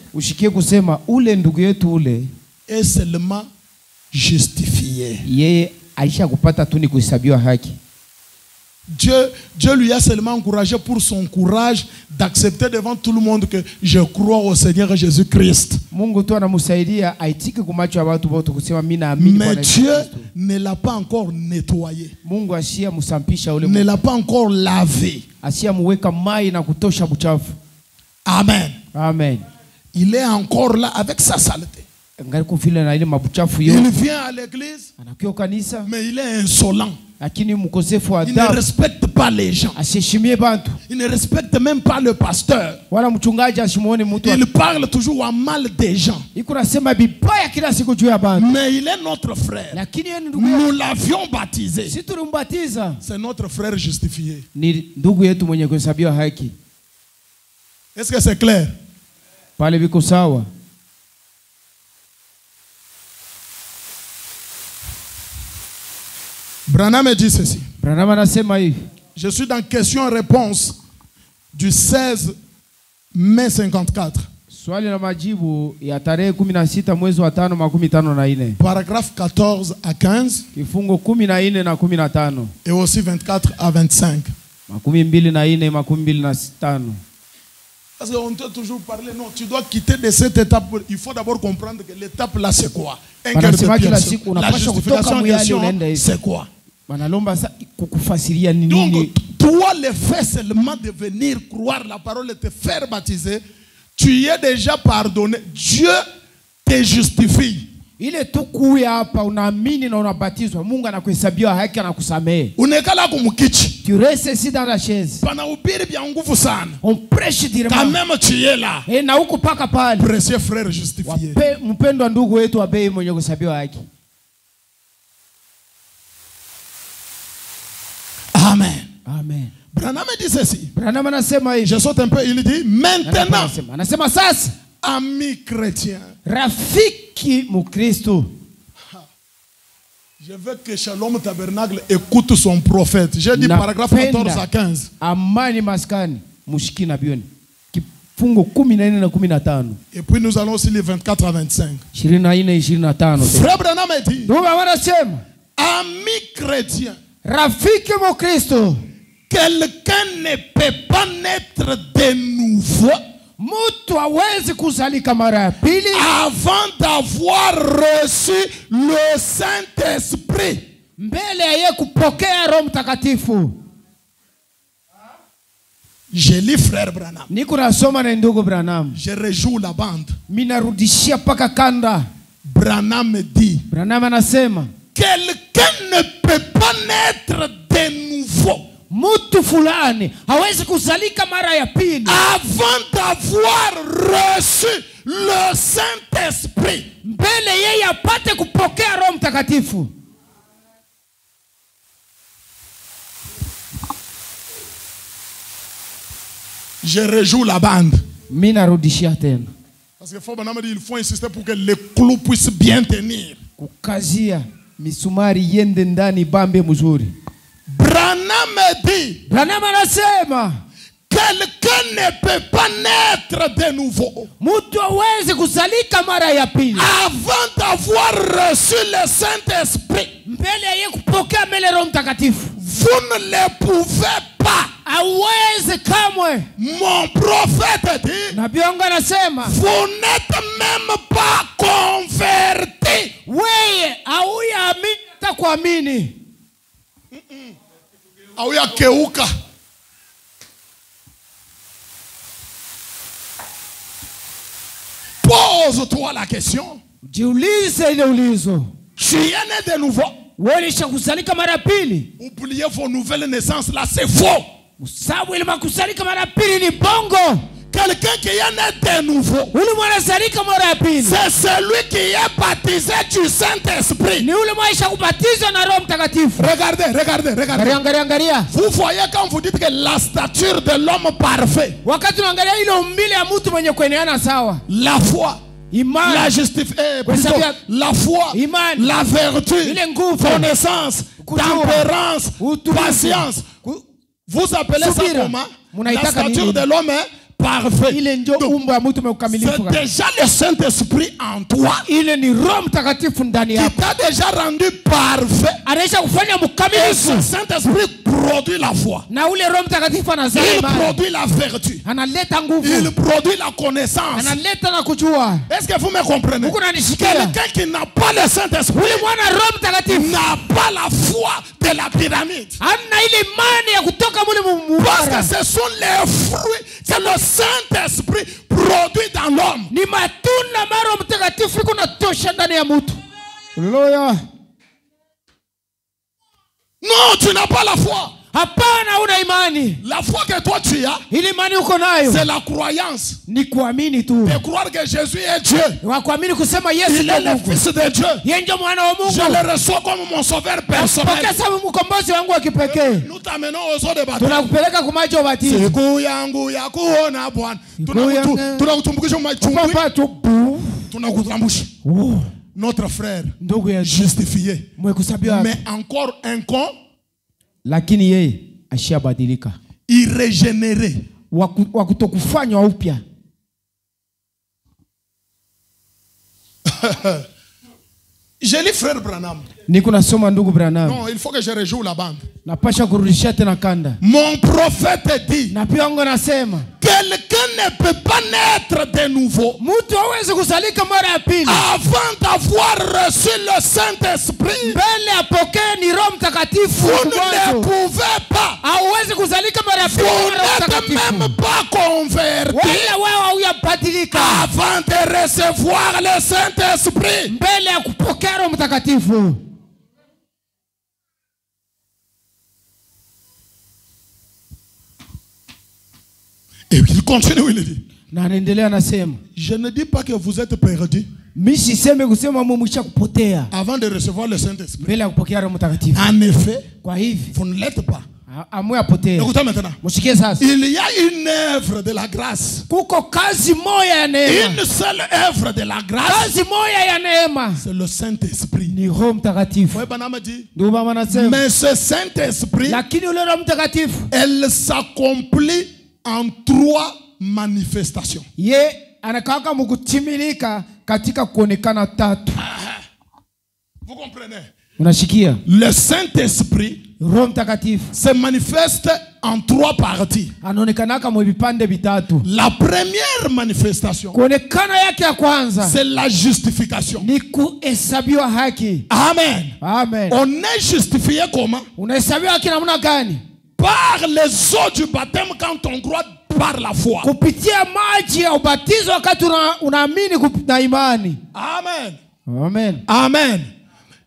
est seulement justifié. Dieu lui a seulement encouragé pour son courage d'accepter devant tout le monde que je crois au Seigneur Jésus-Christ. Mais Dieu ne l'a pas encore nettoyé. Ne l'a pas encore lavé. Amen. Amen. Il est encore là avec sa saleté. Ngali kufile na ile mabuchafu Il yote. vient à l'église, Anakuwa kanisa mais il est insolent. lakini mkosefu wa Il ne adabu. respecte pas les gens. Asiheshimie bantu. Il ne respecte même pas le pasteur. Wala mchungaji asimuone mtu. Il parle toujours à mal des gens. Iko nasema bibaya kila siku juu ya bantu. Mais il est notre frère. Lakini yeye ndugu Nous yetu. l'avions baptisé. Sisi tulimbatiza. C'est notre frère justifié. Ni ndugu yetu mwenye kuhesabiwa haki. Est-ce que c'est clair? Pale biko sawa. Branham dit ceci. Branham anasema hivi. Je suis dans question-réponse du 16 mai 54. Swali la majibu ya tarehe 16 mwezi wa 5 54. Paragraphe 14 à 15. Kifungo 14 na 15. Et aussi 24 à 25. 24 25. Parce qu'on peut toujours parler, non, tu dois quitter de cette étape. Il faut d'abord comprendre que l'étape là, c'est quoi? Un cœur de pierre. La justification en question, c'est quoi? Donc, toi, le fait seulement de venir croire la parole et te faire baptiser, tu es déjà pardonné. Dieu te justifie. Ile tu kuya hapa unaamini na unabatizwa, Mungu anakuhesabia haki, anakusamehe. Unekala kumkichi. Tu restes ici dans la chaise. Panahubiri bien nguvu sana. On prêche directement. Quand même tu es là. Et na huko paka pale. Précieux frère justifié. Mpendwa ndugu wetu wa bei mwenye kuhesabiwa haki. Amen. Amen. Branham dit ceci. Branham anasema hivi. Je saute un peu, il dit maintenant. Anasema sasa, ami chrétien. Rafiki Mukristo. Je veux que Shalom Tabernacle écoute son prophète. J'ai dit paragraphe 14 à 15. Amani maskani mushiki na bioni. Kifungo 14 na 15. Et puis nous allons aussi les 24 à 25. 24 25. Frère Branham dit. Ami chrétien. Rafiki Mukristo. Quelqu'un ne peut pas naître de nouveau. Mtu hawezi kuzalika mara ya pili avant d'avoir reçu le Saint-Esprit. Mbele ya yeye kupokea Roho Mtakatifu. Je lis frère Branham. Niko nasoma na ndugu Branham. Je rejoue la bande. Minarudishia paka kanda. Branham dit. Branham anasema quelqu'un ne peut pas naître de nouveau. Mtu fulani hawezi kuzalika mara ya pili avant d'avoir reçu le Saint-Esprit. Mbele yeye apate kupokea Roho Mtakatifu. Je rejoue la bande. Mina rudishia tena. Parce que il faut insister pour que le clou puisse bien tenir. Kukazia misumari yende ndani bambe mzuri. Branham dit. Branham anasema quelqu'un ne peut pas naître de nouveau. Mtu hawezi kuzalika mara ya pili avant d'avoir reçu le Saint-Esprit. Mbele ya yeye kupokea mbele Roho Mtakatifu. Vous ne le pouvez pas. Hawezi kamwe. Mon prophète dit. Nabii wangu anasema vous n'êtes même pas convertis. Wewe hauyaamini hata kuamini. Auya keuka. Pose-toi la question. Jiulize ile ulizo. Tu es né de nouveau. Wewe ulishakusalika mara pili. Oubliez vos nouvelles naissances là, c'est faux. Sababu ile makusalika mara pili ni bongo. Quelqu'un qui est né de nouveau, c'est celui qui est baptisé du Saint-Esprit. Regardez. Vous voyez quand vous dites que la stature de l'homme parfait, la foi, la justification, la foi, la vertu, connaissance, tempérance, patience. Vous appelez ça comment? La stature de l'homme est parfait. C'est déjà le Saint-Esprit en toi qui t'a déjà rendu parfait. Et ce Saint-Esprit produit la foi. Il produit la vertu. Il produit la connaissance. Est-ce que vous me comprenez? Quelqu'un qui n'a pas le Saint-Esprit n'a pas la foi de la pyramide. Parce que ce sont les fruits. C'est le Saint-Esprit produit dans l'homme. Ni matunda mara mtakatifu kuna tosha ndani ya mtu. Haleluya. Non, tu n'as pas la foi. Hapana, una imani. La foi que toi tu as, Ile imani uko nayo c'est la croyance. ni kuamini tu. De croire que Jésus est Dieu. Wa kuamini kusema Yesu Il est ndiye le Mungu. Fils de Dieu. Yeye ndiye mwana wa Mungu. Je le reçois comme mon sauveur personnel. Pokea kama mkombozi wangu wa kipekee. Nous t'amenons aux eaux de baptême. Tunakupeleka kwa maji ya ubatizo. Siku yangu ya kuona Bwana. Tunakutumbukisha machumbwi. Papa tu. Tunakutambusha. Notre frère Ndugu ya justifié. mwekusabiwa. Mais encore un con. Lakini yeye ashabadilika. Irrégénéré. Wa kutokufanywa upya. J'ai lu frère Branham. Niko nasoma ndugu Branham. Non, il faut que je rejoue la bande. Napasha kurudishia tena kanda. Mon prophète dit. Na pia wangu nasema. Quelqu'un ne peut pas naître de nouveau. Mtu hawezi kuzalika mara ya pili. Avant d'avoir reçu le Saint-Esprit. Mbele apokee ni Roho Mtakatifu. Vous ne pouvez pas. Hauwezi kuzalika mara ya pili. Vous n'êtes même pas converti. Wewe hujabadilika. Avant de recevoir le Saint-Esprit. Mbele ya kupokea Roho Mtakatifu. Et il continue, il dit. Na anaendelea nasema. Je ne dis pas que vous êtes perdu. Mimi siseme kusema mumwisha kupotea. Avant de recevoir le Saint-Esprit. Mbele ya kupokea Roho Mtakatifu. En effet, kwa hivi vous ne l'êtes pas. Amwe apotea. Écoutez maintenant. Msikie sasa. Il y a une œuvre de la grâce. Kuko kazi moja ya neema. Une seule œuvre de la grâce. Kazi moja ya neema. C'est le Saint-Esprit. Ni Roho Mtakatifu. Ouais, Banama dit. Ndio baba anasema. Mais ce Saint-Esprit, lakini ule Roho Mtakatifu, elle s'accomplit en 3 manifestations. Ye anakaka mukutimilika katika kuonekana 3. Vous comprenez? Unashikia? Le Saint-Esprit Roho Mtakatifu se manifeste en 3 parties. anaonekanaka mu vipande vitatu. La première manifestation, kuonekana yake ya kwanza, c'est la justification. ni kuhesabiwa haki. Amen. Amen. On est justifié comment? Unahesabiwa haki namna gani? Par les eaux du baptême quand on croit par la foi. Kupitia maji ya ubatizo wakati unaamini na imani. Amen. Amen. Amen.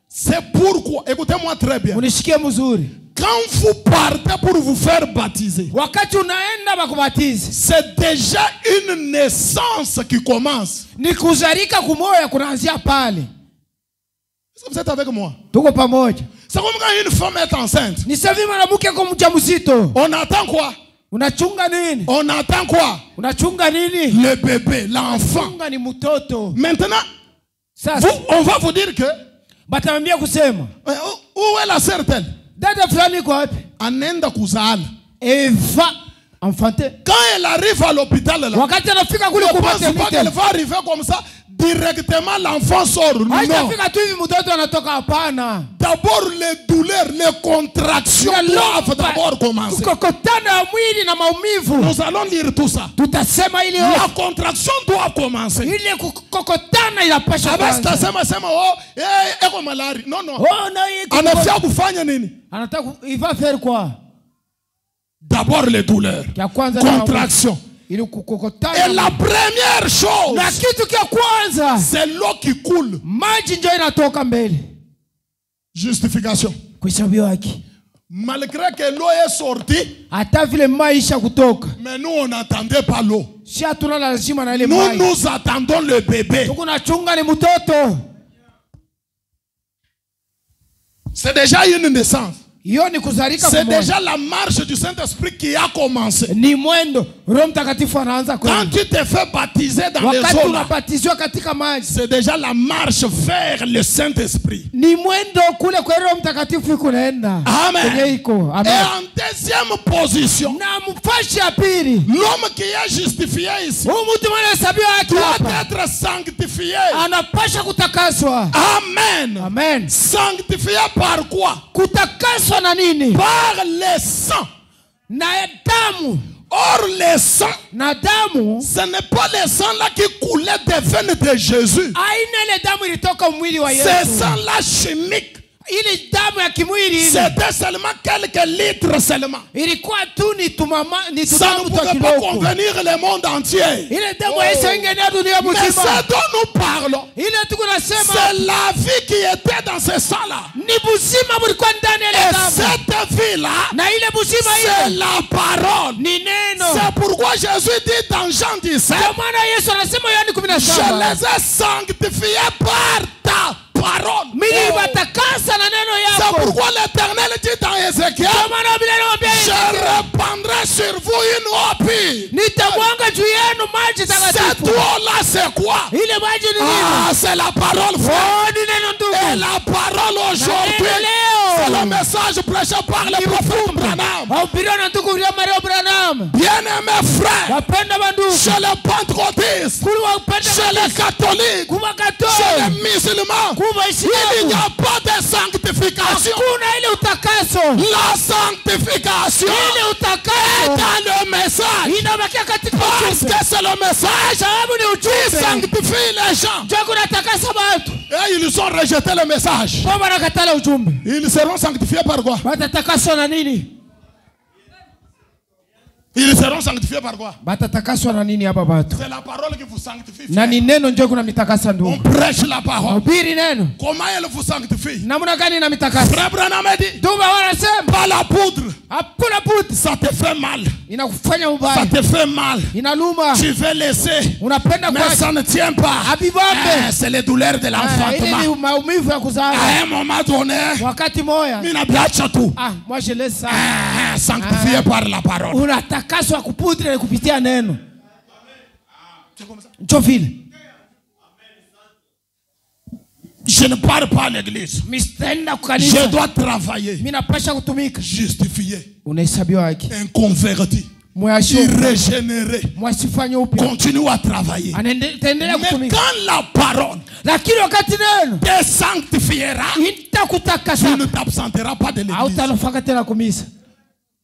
C'est pourquoi, écoutez-moi très bien. Unishikie mzuri. Quand vous partez pour vous faire baptiser, wakati unaenda bakubatiza, c'est déjà une naissance qui commence. Ni kuzalika kumoya kunaanzia pale. Est-ce que vous êtes avec moi? Tuko pamoja. C'est comme quand une femme est enceinte. Ni savi mwanamke kwa mjamzito. On attend quoi? Unachunga nini? On attend quoi? Unachunga nini? Le bébé, l'enfant. Unachunga ni mtoto. Maintenant, sasa on va vous dire que batamwambia kusema, où est la sœur telle? Dada fulani iko wapi? Anaenda kuzala. Eva enfanter. Quand elle arrive à l'hôpital là, wakati anafika kule kwa maternité, pas qu'elle va arriver comme ça. Directement l'enfant sort. Non. D'abord les douleurs, les contractions doivent d'abord commencer. Nous allons lire tout ça. La contraction doit commencer. Non, non. Il va faire quoi? D'abord les douleurs. Contraction. Et la première chose, c'est l'eau qui coule. Justification. Malgré que l'eau est sortie, mais nous on n'attendait pas l'eau. Nous attendons le bébé. C'est déjà une naissance. C'est déjà la marche du Saint-Esprit qui a commencé. Quand tu te fais baptiser dans les eaux, c'est déjà la marche vers le Saint-Esprit. Amen. Et en deuxième position, l'homme qui est justifié ici doit être sanctifié. Amen. Amen. Sanctifié par quoi? Par le sang. Or le sang, ce n'est pas le sang là qui coulait des veines de Jésus. Ce sang là chimique Ili damu ya kimwili ile c'était seulement quelques litres seulement. ilikuwa tu ni tumama ni Ça tudamu ne tu pouvait pas kidogo. convenir le monde entier. Ile damu haisengenya dunia Mais mzima. ce dont nous parlons, Ile tuko nasema c'est la vie qui était dans ce sang-là. ni buzima bulikuwa ndani ya ile Et damu. cette vie-là, Na ile buzima c'est ile la parole. ni neno. C'est pourquoi Jésus dit dans Jean 17, Kwa maana Yesu anasema Yohana je 17. les ai sanctifiés par ta parole. Mimi batakasa na neno C'est yako. pourquoi l'Éternel dit dans Ézéchiel, Kwa maana Biblia inamwambia je répandrai sur vous une eau pure. nitamwanga juu yenu maji Cette takatifu. eau-là, c'est quoi? Ile maji ni nini? Ah, c'est la parole, frère. Oh, ni neno Et ndugu. la parole aujourd'hui, Na neno leo. c'est le message prêché par le prophète Branham. Hubiriwa na ndugu William Mario Branham. Bien-aimé frère, Wapenda bandugu. chez les pentecôtistes, Kuli wapenda chez les catholiques, kuwa chez Katoliki. les musulmans, Kuwa il n'y Islamu. a pas de sanctification. Hakuna ile utakaso. La sanctification Ile est utakaso. dans le message. Inabakia katika Parce ujumbe. que c'est le message Sababu ni qui ujumbe. sanctifie les gens. Ndio kunatakasa watu. Et ils ont rejeté le message. Kwa maana katala ujumbe. Ils seront sanctifiés par quoi? Batatakaswa na nini? Ils seront sanctifiés par quoi? Batatakaswa na nini hapa watu? C'est la parole qui vous sanctifie. Na ni neno ndio kuna mitakasa On ndugu. prêche la parole. Hubiri neno. Comment elle vous sanctifie? Namna gani na mitakasa? Frère Branham a dit, Ndugu wanasema pas la poudre, hakuna puti. ça te fait mal. Inakufanya Ça ubaya. te fait mal. Inaluma. Tu veux laisser, Unapenda mais kwa ça ne tient pas. Abibambe. C'est les douleurs de Ile l'enfantement. ni maumivu ya kuzaa. À un moment donné, Wakati moya. il n'a pas tout. Moi je laisse ça. Sanctifié par la parole. Unatakaswa kupudre kupitia neno. C'est comme ça. Ndio vile. Je ne pars pas à l'église. Mistenda Je kukanisa. dois travailler. Mimi napasha kutumika. Justifié. Unahesabiwa haki. Un converti. Mwasho. Régénéré. Mwasifanye upya. Continue à travailler. Taendelea Mais kutumika. quand la parole Lakini wakati neno te sanctifiera, itakutakasa. tu ne t'absenteras pas de l'église. Hautanofaka tena kumisa.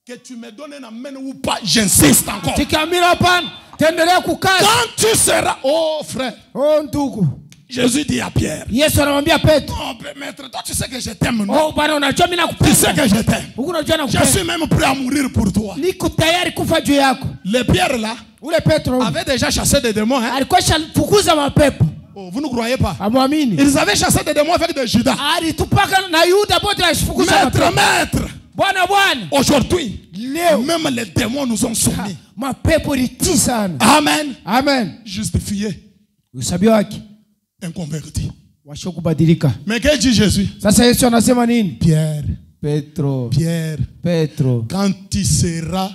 Que tu me donnes un amen ou pas, j'insiste encore. Tikamira hapana. Taendelea kukaza. Quand tu seras, oh frère, Oh ndugu. Jésus dit à Pierre, Yesu anamwambia Petro. oh maître, toi tu sais que je t'aime, non? Oh bwana unajua mimi Tu sais nakupenda. que je t'aime. Huko unajua Je nakupenda. suis même prêt à mourir pour toi. Niko tayari kufa juu yako. Les pierres là Ule Petro avaient déjà chassé des démons. Hein? alikuwa shafukuza mapepo. Oh, vous ne croyez pas? Amwamini. Ils avaient chassé des démons avec des Judas. Alitupaka na Yuda bote alifukuza Maître, mapepo. maître. Bwana bwana. Aujourd'hui, Leo même les démons nous ont soumis. mapepo litii sana. Amen. Amen. Justifié, Usabiwa haki. inconverti. Washo kubadilika. Mais que dit Jésus? Sasa Yesu anasema nini? Pierre, Petro. Pierre, Petro. quand tu seras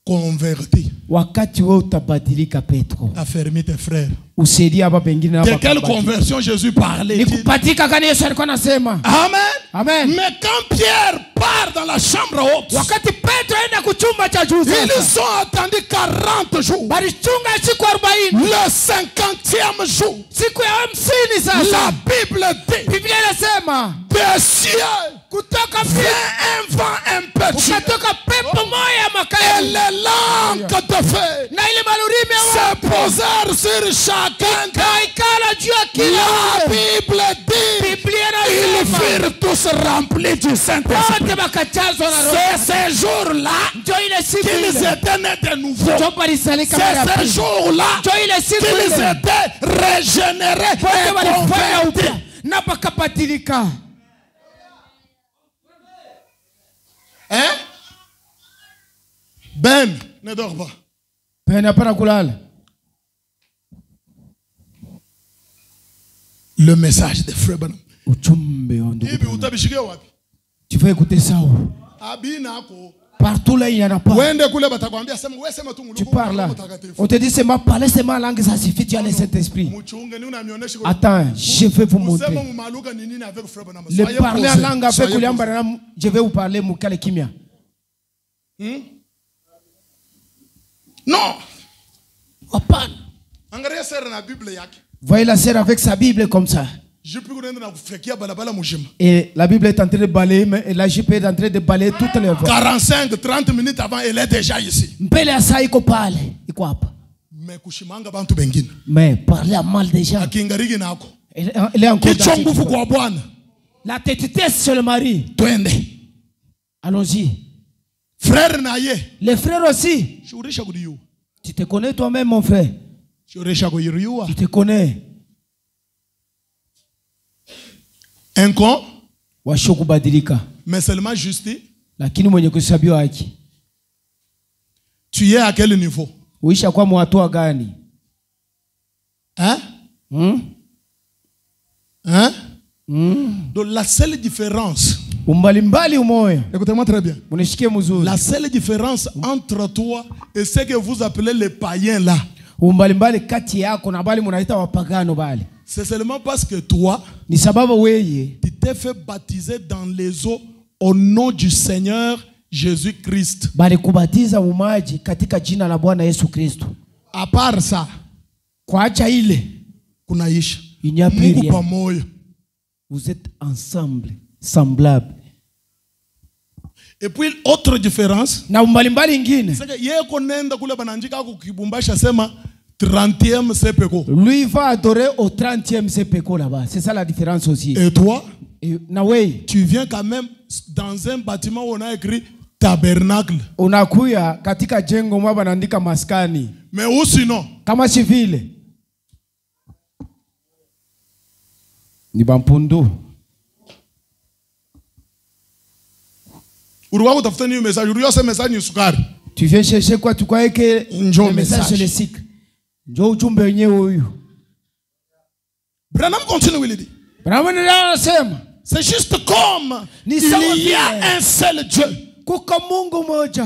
converti, Wakati wewe utabadilika Petro. affermis tes frères. Usaidie hapa pengine hapa. De quelle conversion Jésus parlait? Ni kupatika kani Yesu alikuwa anasema. Amen. Amen. Mais quand Pierre part dans la chambre haute, Wakati Petro aenda kuchumba cha juu ils sasa. ont attendu 40 jours. Balichunga siku 40. Le 50e jour, Siku ya 50 sasa. la Bible dit, Biblia inasema des cieux kutoka vient un vent impétueux ukatoka pepo moya et makali les langues de feu na ile malurimi se ya posèrent sur chacun. ikala juu ya La kila. Bible dit, Biblia ils inasema furent tous remplis du Saint-Esprit. wote bakachazwa na Roho. C'est ce jour-là Ndio ile siku qu'ils ile. étaient nés de nouveau. Ndio balisalika mara ya C'est ce pili. jour-là Ndio ile siku qu'ils ile. étaient régénérés Wote et walifanya convertis. upya na bakapatilika. Hein? Ben, ne dors pas. Pena para kulala. Le message de Frère Branham. Ujumbe wa ndugu. Hivi utabishikia wapi? Tu vas écouter ça où? Abina ako. Partout là il y en a pas. Wende kule batakwambia sema wewe sema tu Tu ngulubu. parles là. On te dit seulement parler seulement langue ça suffit tu as le Saint-Esprit. Muchunge ni unanionyesha kwa. Attends, je vais vous montrer. Usema mumaluka ni nini avec Frère Branham. Le parler en langue avec William Branham, je vais vous parler mukale kimia. Non. Hapana. Angalia sera na Bible yake. Voyez la sœur avec sa Bible comme ça. Jipi kunaenda na kufekia balabala mujima. Et la Bible est en train de balayer, mais la JP est en train de balayer toutes les voies. 45-30 minutes avant elle est déjà ici. Mbele ya saa iko pale, iko hapa. Mais kushimanga bantu bengine. Mais parler à mal des gens. Akingarigi nako. Elle est encore Kichwa dans nguvu cette voie. kwa Bwana. La tétité, c'est le mari. Twende. Allons-y. Frère naye. Les frères aussi. Tu te connais toi-même, mon frère. Tu te connais. Un con. Washokubadilika. Mais seulement justice. Lakini mwenye kuhesabiwa haki. Tu es à quel niveau? Uisha kwa hatua gani? Hein? Hein? Donc la seule différence. Umbalimbali umoya. Écoutez-moi très bien. Munishikie mzuri. La seule différence entre toi et ce que vous appelez les païens là. Umbalimbali kati yako na bali munaita wapagano bali. C'est seulement parce que toi, ni sababu wewe, tu t'es fait baptiser dans les eaux au nom du Seigneur Jésus-Christ. Bali kubatiza umaji katika jina la Bwana Yesu Kristo. À part ça, kwa acha ile kunaisha. Mungu pamoja. Vous êtes ensemble, semblables. Et puis autre différence, na umbalimbali ingine, c'est que yeye konenda kule bananjika ku Kibumbashi asema 30e sepeko. Lui va adorer au 30e sepeko là-bas. C'est ça la différence aussi. Et toi, tu viens quand même dans un bâtiment où on a écrit tabernacle. Unakuya katika jengo mwa banaandika maskani. Mais où sinon? Kama si vile. Ni bampundu. Uruwa utafuta ni message, uruwa se message ni sukari. Tu viens chercher quoi? Tu crois que le message c'est le cycle. Njoo ujumbe wenyewe huyu. Branham continue il dit. Branham anasema, c'est juste comme il y a un seul Dieu. Kuko Mungu moja.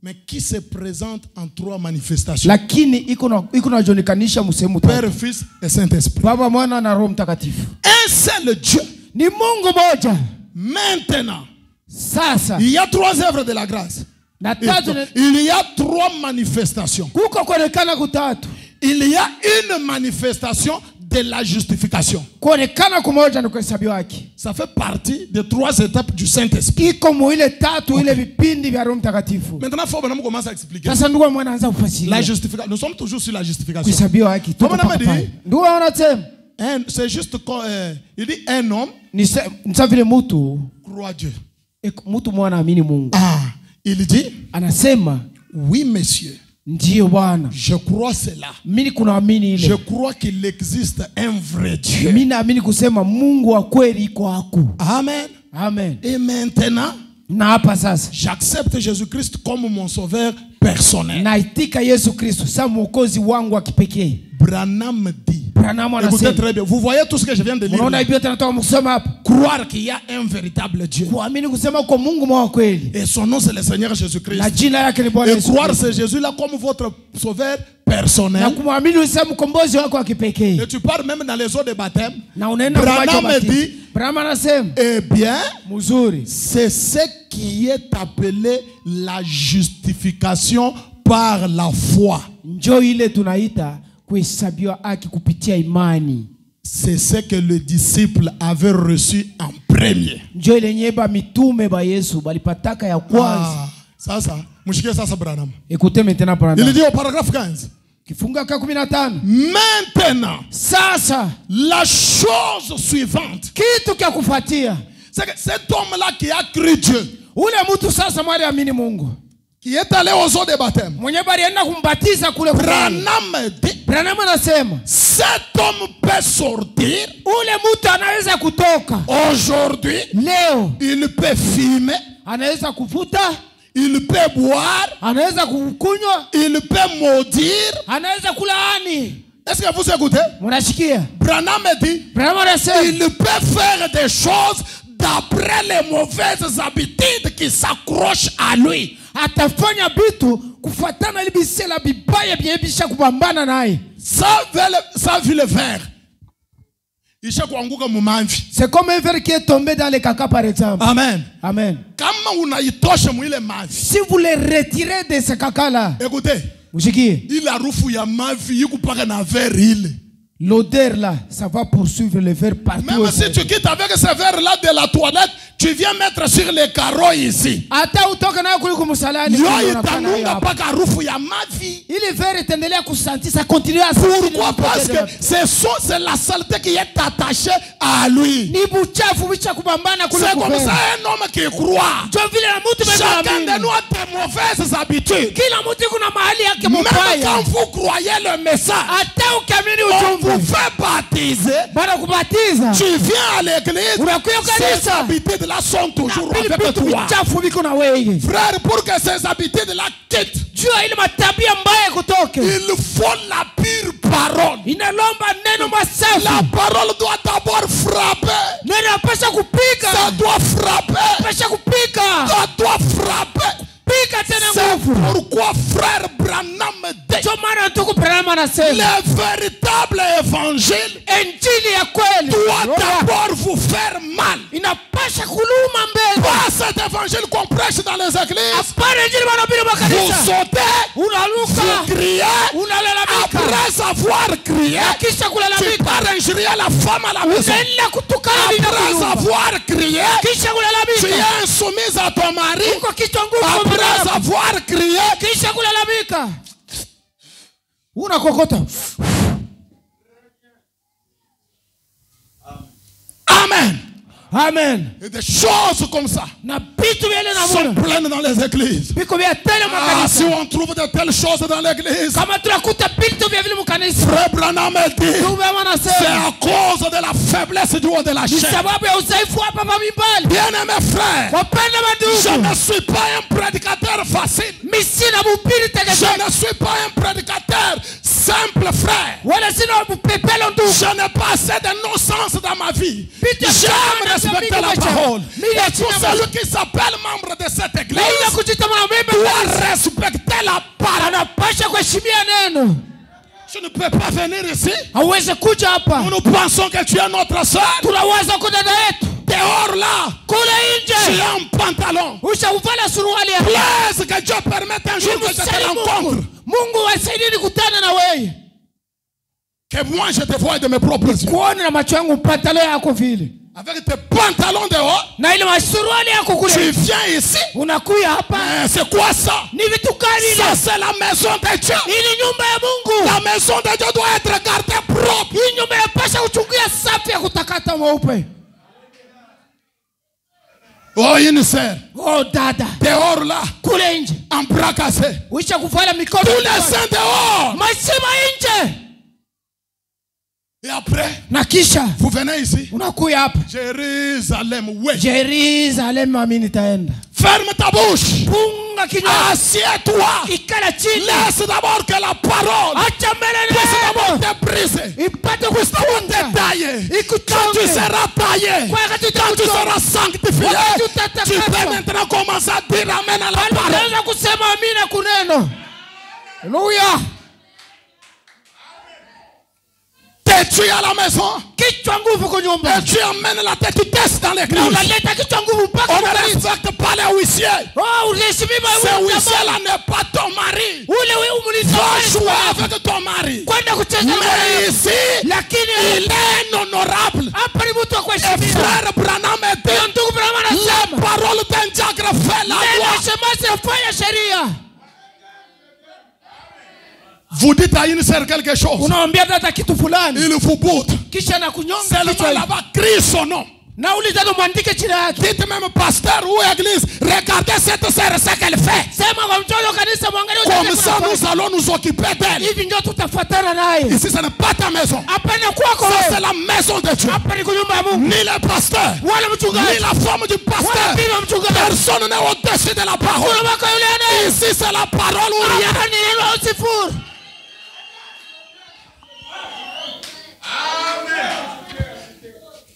Mais qui se présente en trois manifestations. Lakini iko na jonikanisha msemo tatu. Père, Fils et Saint-Esprit. Baba, Mwana na Roho Mtakatifu. Un seul Dieu. Ni Mungu moja. Maintenant, sasa, il y a trois œuvres de la grâce. Il y a trois manifestations. Kuko kuonekana kutatu. Il y a une manifestation de la justification. Kuonekana kumoja ni kuhesabiwa haki. Ça fait partie des trois étapes du Saint-Esprit. Iko mu ile tatu ile vipindi vya Roho Mtakatifu. Maintenant, faut que commence à expliquer. Sasa ndugu mwananza kufasiria. La justification. Nous sommes toujours sur la justification. Kuhesabiwa haki. Ndugu anasema, c'est juste il dit un homme ni vile mtu croit Dieu. Mtu mwana amini Mungu. Il dit, anasema, oui monsieur. Ndiyo Bwana. Je crois cela. Mimi kunaamini ile. Je crois qu'il existe un vrai Dieu. Mimi naamini kusema Mungu wa kweli iko haku. Amen. Amen. Et maintenant, na hapa sasa, j'accepte Jésus-Christ comme mon sauveur personnel. Naitika Yesu Kristo sa mwokozi wangu wa kipekee. Branham dit. Écoutez très bien. Vous voyez tout ce que je viens de lire. Croire qu'il y a un véritable Dieu. Et son nom c'est le Seigneur Jésus-Christ. Et croire c'est Jésus-là comme votre sauveur personnel. Et tu pars même dans les eaux de baptême. Branham dit, eh bien, c'est ce qui est appelé la justification par la foi. C'est ce que le disciple avait reçu en premier. Écoutez maintenant il dit au paragraphe 15. Maintenant, la chose suivante, c'est que cet homme-là qui a cru Dieu, qui est allé aux eaux de baptême, Branham dit, cet homme peut sortir aujourd'hui, il peut fumer, il peut boire, il peut maudire. Est-ce que vous écoutez? Branham dit, il peut faire des choses d'après les mauvaises habitudes qui s'accrochent à lui. Atafanya bitu kufuatana libisela bibaya byebisha kubambana naye. Ça vu le verre. C'est comme un verre qui est tombé dans le caca par exemple. Amen. Amen. Si vous le retirez de ce caca là, écoutez, l'odeur là, ça va poursuivre le verre partout. Même si tu quittes avec ce verre là de la toilette, tu viens mettre sur les carreaux ici. hata utoke nayo kule kumsalani Yo itanunga paka harufu ya mavi. ile verre itaendelea kusantisha continue à Pourquoi? Parce que c'est la saleté qui est attachée à lui. ni buchafu bicha kubambana kule. C'est comme ça un homme qui croit. jo vile na mtu Chacun de nous a des mauvaises habitudes. kila mtu kuna mahali yake Même mbaya. quand vous croyez le message, hata ukiamini on vous ujumbe fait baptiser. bana kubatiza Tu viens à l'église, unakuya ces kanisa habitudes-là sont toujours vile avec vitu toi. vichafu viko na wewe. Frère, pour que ces habitudes-là quittent, jua ile matabia mbaya kutoke il faut la pure parole. inalomba neno masafi. La parole doit d'abord frapper. neno napasha kupika Ça doit frapper. pasha kupika Ça doit frapper. pika tena C'est nguvu. pourquoi frère Branham dit ndio maana tuko Branham anasema le véritable évangile injili ya kweli doit d'abord vous faire mal. inapasha kuluma mbele. Pas cet évangile qu'on prêche dans les églises. Hapana injili wanabiri Vous makanisa. sautez, Unaluka, vous criez. unalalamika. Après avoir crié, Kisha tu kulalamika. pars injurier la femme à la maison. Unaenda kutukana bila Après kunyumba. avoir crié, Kisha tu kulalamika. es insoumise à ton mari. Uko kichwa nguvu kwa Après mwanadamu. avoir crié, Kisha kulalamika. Unakokota. Amen. Amen. Et des choses comme ça Na vitu vile na sont mbona. pleines dans les églises. Biko vya tele Ah, si makanisa. on trouve de telles choses dans l'église, Kama tunakuta vitu vya vile makanisa. Frère Branham dit, Ndugu c'est wanasema à cause de la faiblesse du haut de la ni chair. sababu ya udhaifu hapa pa mimbali. Bien-aimé frère, Wapenda je madugu. ne suis pas un prédicateur facile. Mimi sina mhubiri Je teketeke. ne suis pas un prédicateur simple, frère. Wala sina mpepelo ndugu. Je n'ai pas assez de non-sens dans ma vie. Peter J'aime Pan respecter la anasema parole. Mimi Et tout nachina celui qui s'appelle membre de cette na ile église kujita mwanamembe doit respecter la parole. anapasha kuheshimia neno. Je ne peux pas venir ici. Hauwezi kuja hapa. Nous pensons que tu es notre soeur. Tunawaza kwa dada yetu. Dehors là, Kule tu nje. as un pantalon. Ushavala suruali ya. Plaise que Dieu permette un jour que je te rencontre. Mungu wasaidie nikutane na wewe. Que moi je te vois de mes propres yeux. Kuona na macho yangu pantalo yako vile. Avec tes pantalons dehors, Na ile masuruali yako tu kule. viens ici. Unakuya hapa. C'est quoi ça? Ni vitu gani ile? Ça c'est la maison de Dieu. Ili nyumba ya Mungu. La maison de Dieu doit être gardée propre. Hii nyumba yapasha kuchungia safi ya kutakata mweupe. Oh, une sœur. Oh dada. Dehors là, Kule nje. en bras cassés. Uisha kuvala mikono. Tous les saints dehors. Masema nje. Et après, Na kisha vous venez ici. unakuya hapa. Jérusalem, oui. Jerusalem mimi nitaenda. Ferme ta bouche. Funga kinywa. Assieds-toi. Ikala chini. Laisse d'abord que la parole Acha mbele puisse d'abord neno. te briser. Ipate Puisse d'abord te kufunga. tailler. Quand tu Ikuchonge. seras taillé, Kwa wakati quand tu seras sanctifié, Wakati utatakaswa. tu peux maintenant commencer à dire amen à la parole. Unaweza kusema amina kuneno. Haleluya. Tu es à la maison. Kichwa nguvu kwa nyumba. Et tu emmènes la tête, tu testes dans l'église. Na unaleta kichwa nguvu mpaka On ne kanisa. respecte pas les huissiers. Oh, uliheshimiwa Ce wewe. huissier-là n'est pas ton mari. Ule wewe Va umlitoa jouer avec ton mari. kwenda kucheza na Mais wewe. ici, Lakini il est honorable. hapa ni mtu wa Et kuheshimiwa. frère Branham Ndio dit, ndugu Branham la anasema. parole d'un diacre fait la Neno loi. shemasi yafanya sheria. Vous dites à une sœur quelque chose. Unamwambia dada kitu fulani. Il vous boute. Kisha na kunyonga Seulement kichwa. là-bas, crie son nom. Na uliza ndo mwandike jina yake. Dites même pasteur ou église, regardez cette sœur, ce qu'elle fait. Sema kwa mtoto kanisa mwangalie Comme ça, nous allons nous occuper d'elle. hivi ndio tutafuatana naye. Ici, ce n'est pas ta maison. Hapana kwako Ça, c'est wewe. la maison de Dieu. Hapa ni kwa nyumba ya Mungu. Ni le pasteur, Wala ni mchungaji. la femme du pasteur. Wala bibi wa mchungaji. Personne n'est au-dessus de la parole. Kuna wako yule anaye. Ici, c'est la parole ou rien. Hapa ni neno au sifuri.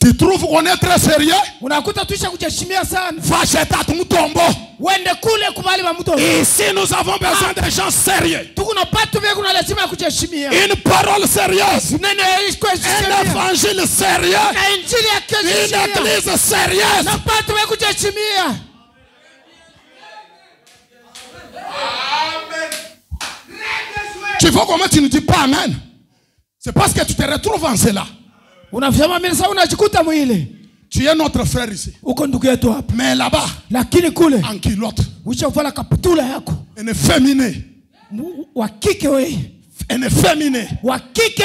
Tu trouves qu'on est très sérieux? Unakuta tuisha kujiheshimia sana. Va jeter ton tombeau. Wende kule kubali wa mtu. Ici, nous avons besoin de gens sérieux. Tukuna patu vile kuna lazima ya kujiheshimia. Une parole sérieuse. Neno ya Un kuheshimia. évangile sérieux. Na injili ya Une kujiheshimia. église sérieuse. Na patu vile kujiheshimia. Tu vois comment tu ne dis pas amen? C'est parce que tu te retrouves en cela. Unasema mimi sasa unajikuta mwile. Tu es notre frère ici. Uko ndugu yetu hapa. Mais là-bas, Lakini kule en culotte, ushavala kaputula yako. un efféminé. Wa kike wewe. Un efféminé. Wa kike.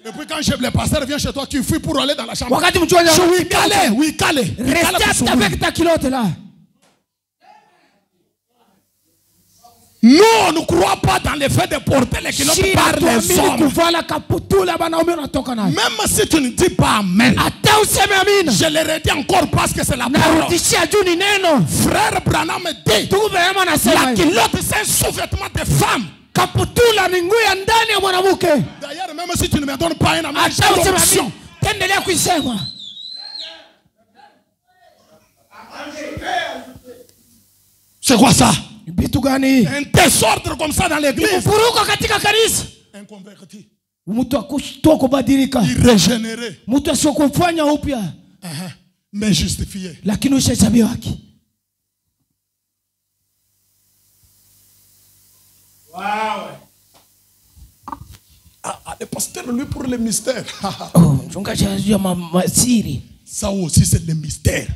Et puis quand le pasteur vient chez toi, tu fuis pour aller dans la chambre. Wakati mchungaji Oui, calé, oui, calé. reste avec ta culotte là. Nous, on ne croit pas dans le fait de porter les culottes par les hommes. Même si tu ne dis pas Amen, je le redis encore parce que c'est la parole. Frère Branham me dit, la culotte c'est un sous-vêtement de femme. D'ailleurs, même si tu ne me donnes pas un amen, j'ai l'option. C'est quoi ça? Un désordre comme ça dans l'église. Un converti. Irrégénéré. Mais justifié. Le pasteur, lui, pour le mystère. Ça aussi, c'est le mystère.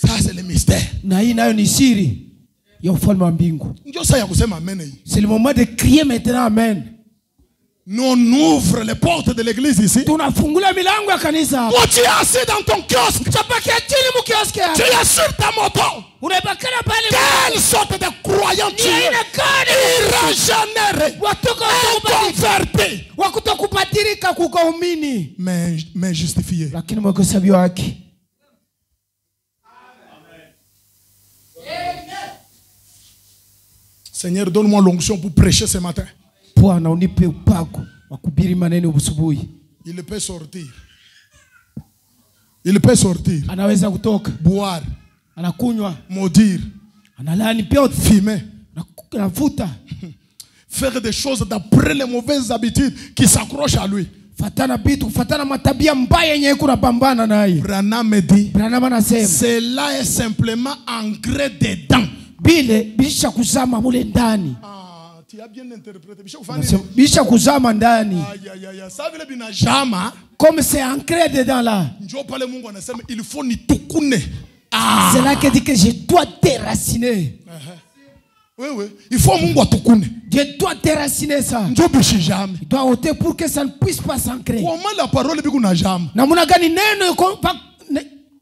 Ça c'est le mystère. C'est le moment de crier maintenant amen. Nous on ouvre les portes de l'église ici. Toi tu es assis dans ton kiosque. Tu es sur ta moto. Quelle sorte de croyant tu es? Irrégénéré, inconverti, mais justifié. Seigneur, donne-moi l'onction pour prêcher ce matin. Il peut sortir. Il peut sortir. Boire. Maudire. Fumer. Faire des choses d'après les mauvaises habitudes qui s'accrochent à lui. Branham me dit, cela est simplement ancré dedans. Tu as bien interprété. Comme c'est ancré dedans là. Il faut ni tukune. C'est là que dit que je dois déraciner. Oui, oui. Il faut mungu tukune. Je dois déraciner ça. Il doit ôter pour que ça ne puisse pas s'ancrer. Comment la parole est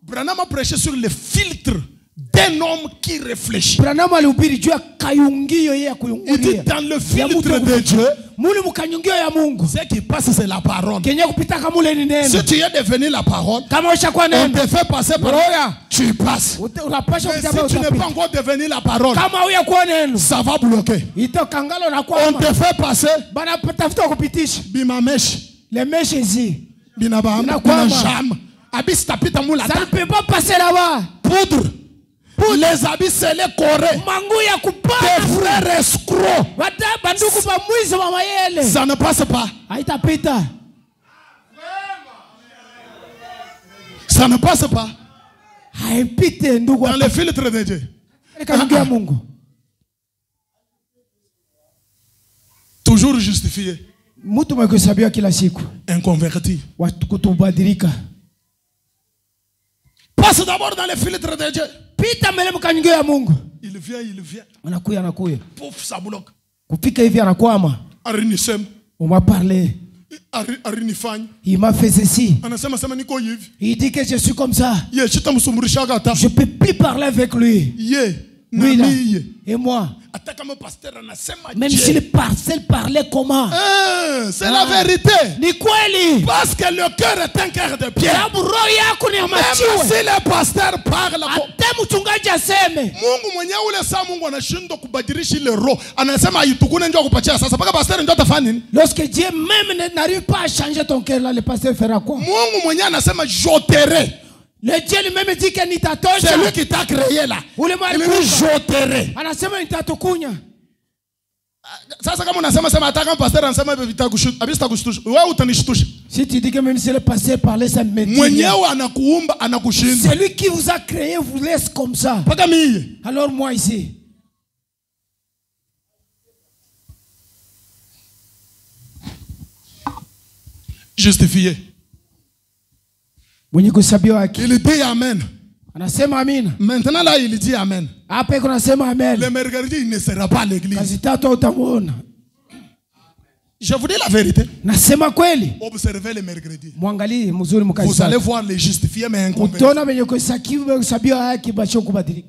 Branham a prêché sur le filtre d'un homme qui réfléchit. Il dit dans le filtre de Dieu, ce qui passe c'est la parole. Si tu es devenu la parole, on te fait passer par là, tu passes. Mais si tu n'es pas encore devenu la parole, ça va bloquer. On te fait passer bimamesh. Les mèches ici. Ça ne peut pas passer là-bas. Poudre. Les habits c'est les corées. Des frères escrocs. Ça ne passe pas. Ça ne passe pas. Dans le filtre de Dieu. Toujours justifié. Inconverti. Passe d'abord dans le filtre de Dieu. Il vient. Pouf, ça bloque. On m'a parlé. Il m'a fait ceci. Il dit que je suis comme ça. Je ne peux plus parler avec lui. Lui là. Et moi. Même si le pasteur parlait comment? C'est la vérité. Ni parce que le cœur est un cœur de pierre. Même si le pasteur parle, lorsque Dieu même n'arrive pas à changer ton cœur là, le pasteur fera quoi? Le Dieu lui-même dit que ni tatosha. C'est lui qui t'a créé là. Il dit j'ôterai. Anasema nitatukunya. Sasa kama unasema sema ataka pastor anasema vitakushtusha. Wewe utanishtusha. Si tu dis que même si le pasteur parlait ça me dit. Mwenyewe anakuumba anakushinda. C'est lui qui vous a créé vous laisse comme ça. Paka mimi. Alors moi ici. Justifié. Mwenye kuhesabiwa haki. Il dit amen. Anasema amina. Maintenant là il dit amen. Hapa kunasema amen. Le mercredi il ne sera pas à l'église. Kazi tatu utamuona. Je vous dis la vérité. Nasema kweli. Observez le mercredi. Mwangalie mzuri mkazi. Vous allez voir les justifiés mais inconvertis. Utaona mwenye kuhesabiwa haki basho kubadilika.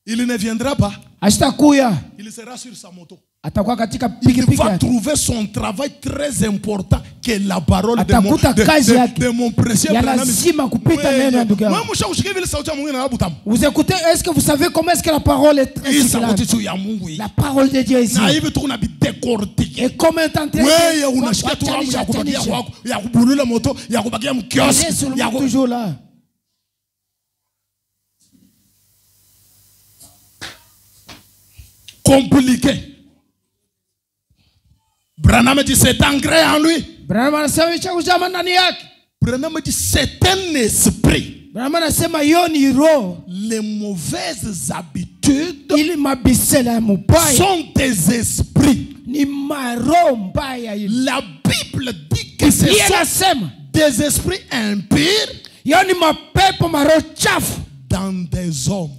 Il ne viendra pas. Ashtakuya. Il sera sur sa moto. Atakuwa katika Il pikipiki va yake. trouver son travail très important que la parole de mon précieux ya lazima kupita neno ya ndugu yangu. Vous écoutez, est-ce que vous savez comment est-ce que la parole est très la parole de Dieu ici. Et comment est en train de toujours là. Compliqué. Branham dit c'est ancré en lui. Branham dit c'est un esprit. Les mauvaises habitudes sont des esprits. La Bible dit que ce sont des esprits impurs dans des hommes.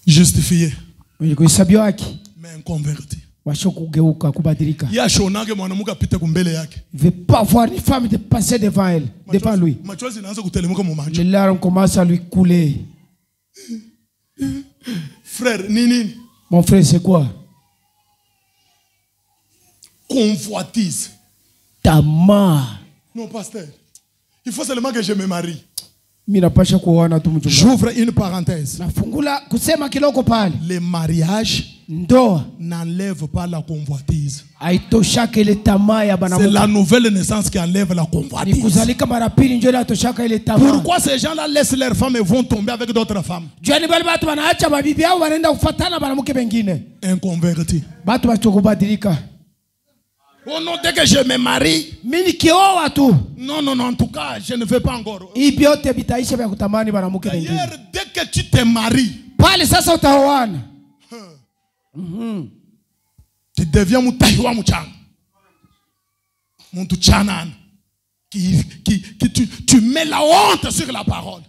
Justifié. Mais inconverti. Il ne veut pas voir une femme de passer devant elle, devant lui. Les larmes commencent à lui couler. Frère, Nini. Mon frère, c'est quoi? Convoitise. Tama. Non, pasteur. Il faut seulement que je me marie. J'ouvre une parenthèse. Le mariage n'enlève pas la convoitise. C'est la nouvelle naissance qui enlève la convoitise. Pourquoi ces gens-là laissent leurs femmes et vont tomber avec d'autres femmes? Inconvertis. Oh non, dès que je me marie. Non, en tout cas, je ne veux pas encore. D'ailleurs, dès que tu te maries, tu deviens mutaiwa muchanga. Tu mets la honte sur la parole.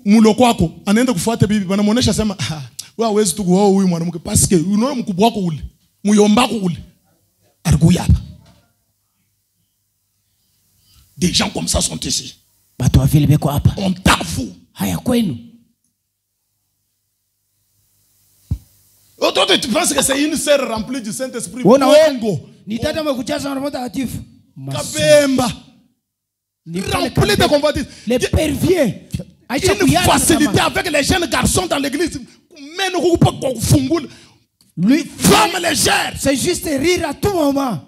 Muloko wako anaenda kufuata bibi banamuonesha sema wewe hawezi tu kuoa huyu mwanamke parce que unaona mkubwa wako ule muyomba wako ule alikuya hapa. Des gens comme ça sont ici. Bato wa vile beko hapa. On t'avoue. Haya kwenu. Toi tu penses que c'est une sœur remplie du Saint-Esprit? Ni dada mekujaza na Roho Mtakatifu. Kabemba. Rempli de convoitise. Les perviers. Une facilité avec les jeunes garçons dans l'église. Lui, femme légère. C'est juste rire à tout moment.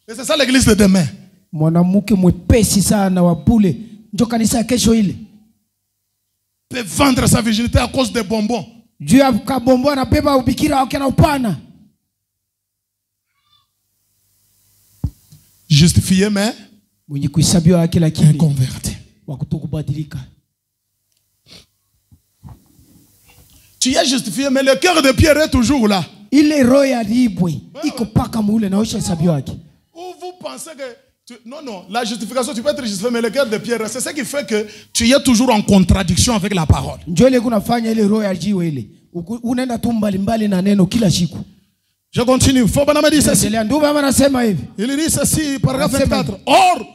Et c'est ça l'église de demain. Mwanamke mwepesi sana wa bule. Ndio kanisa kesho ile. Peut vendre sa virginité à cause des bonbons. Dieu a kabombo na beba ubikira wake na upana. Justifié mais mwenye kuhesabiwa haki lakini inconverti. Wakutokubadilika. Tu es justifié mais le cœur de Pierre est toujours là. Ile roho ya libwe iko paka mule na osha hesabiwa haki. Ou vous pensez que non, la justification tu peux être justifié mais le cœur de Pierre c'est ce qui fait que tu es toujours en contradiction avec la parole. Ndio ile kunafanya ile roho ya jiwe ile. Unaenda tu mbali na neno kila siku. Je continue. Faut pas me dire ceci. Il dit ceci, paragraphe 24. Or,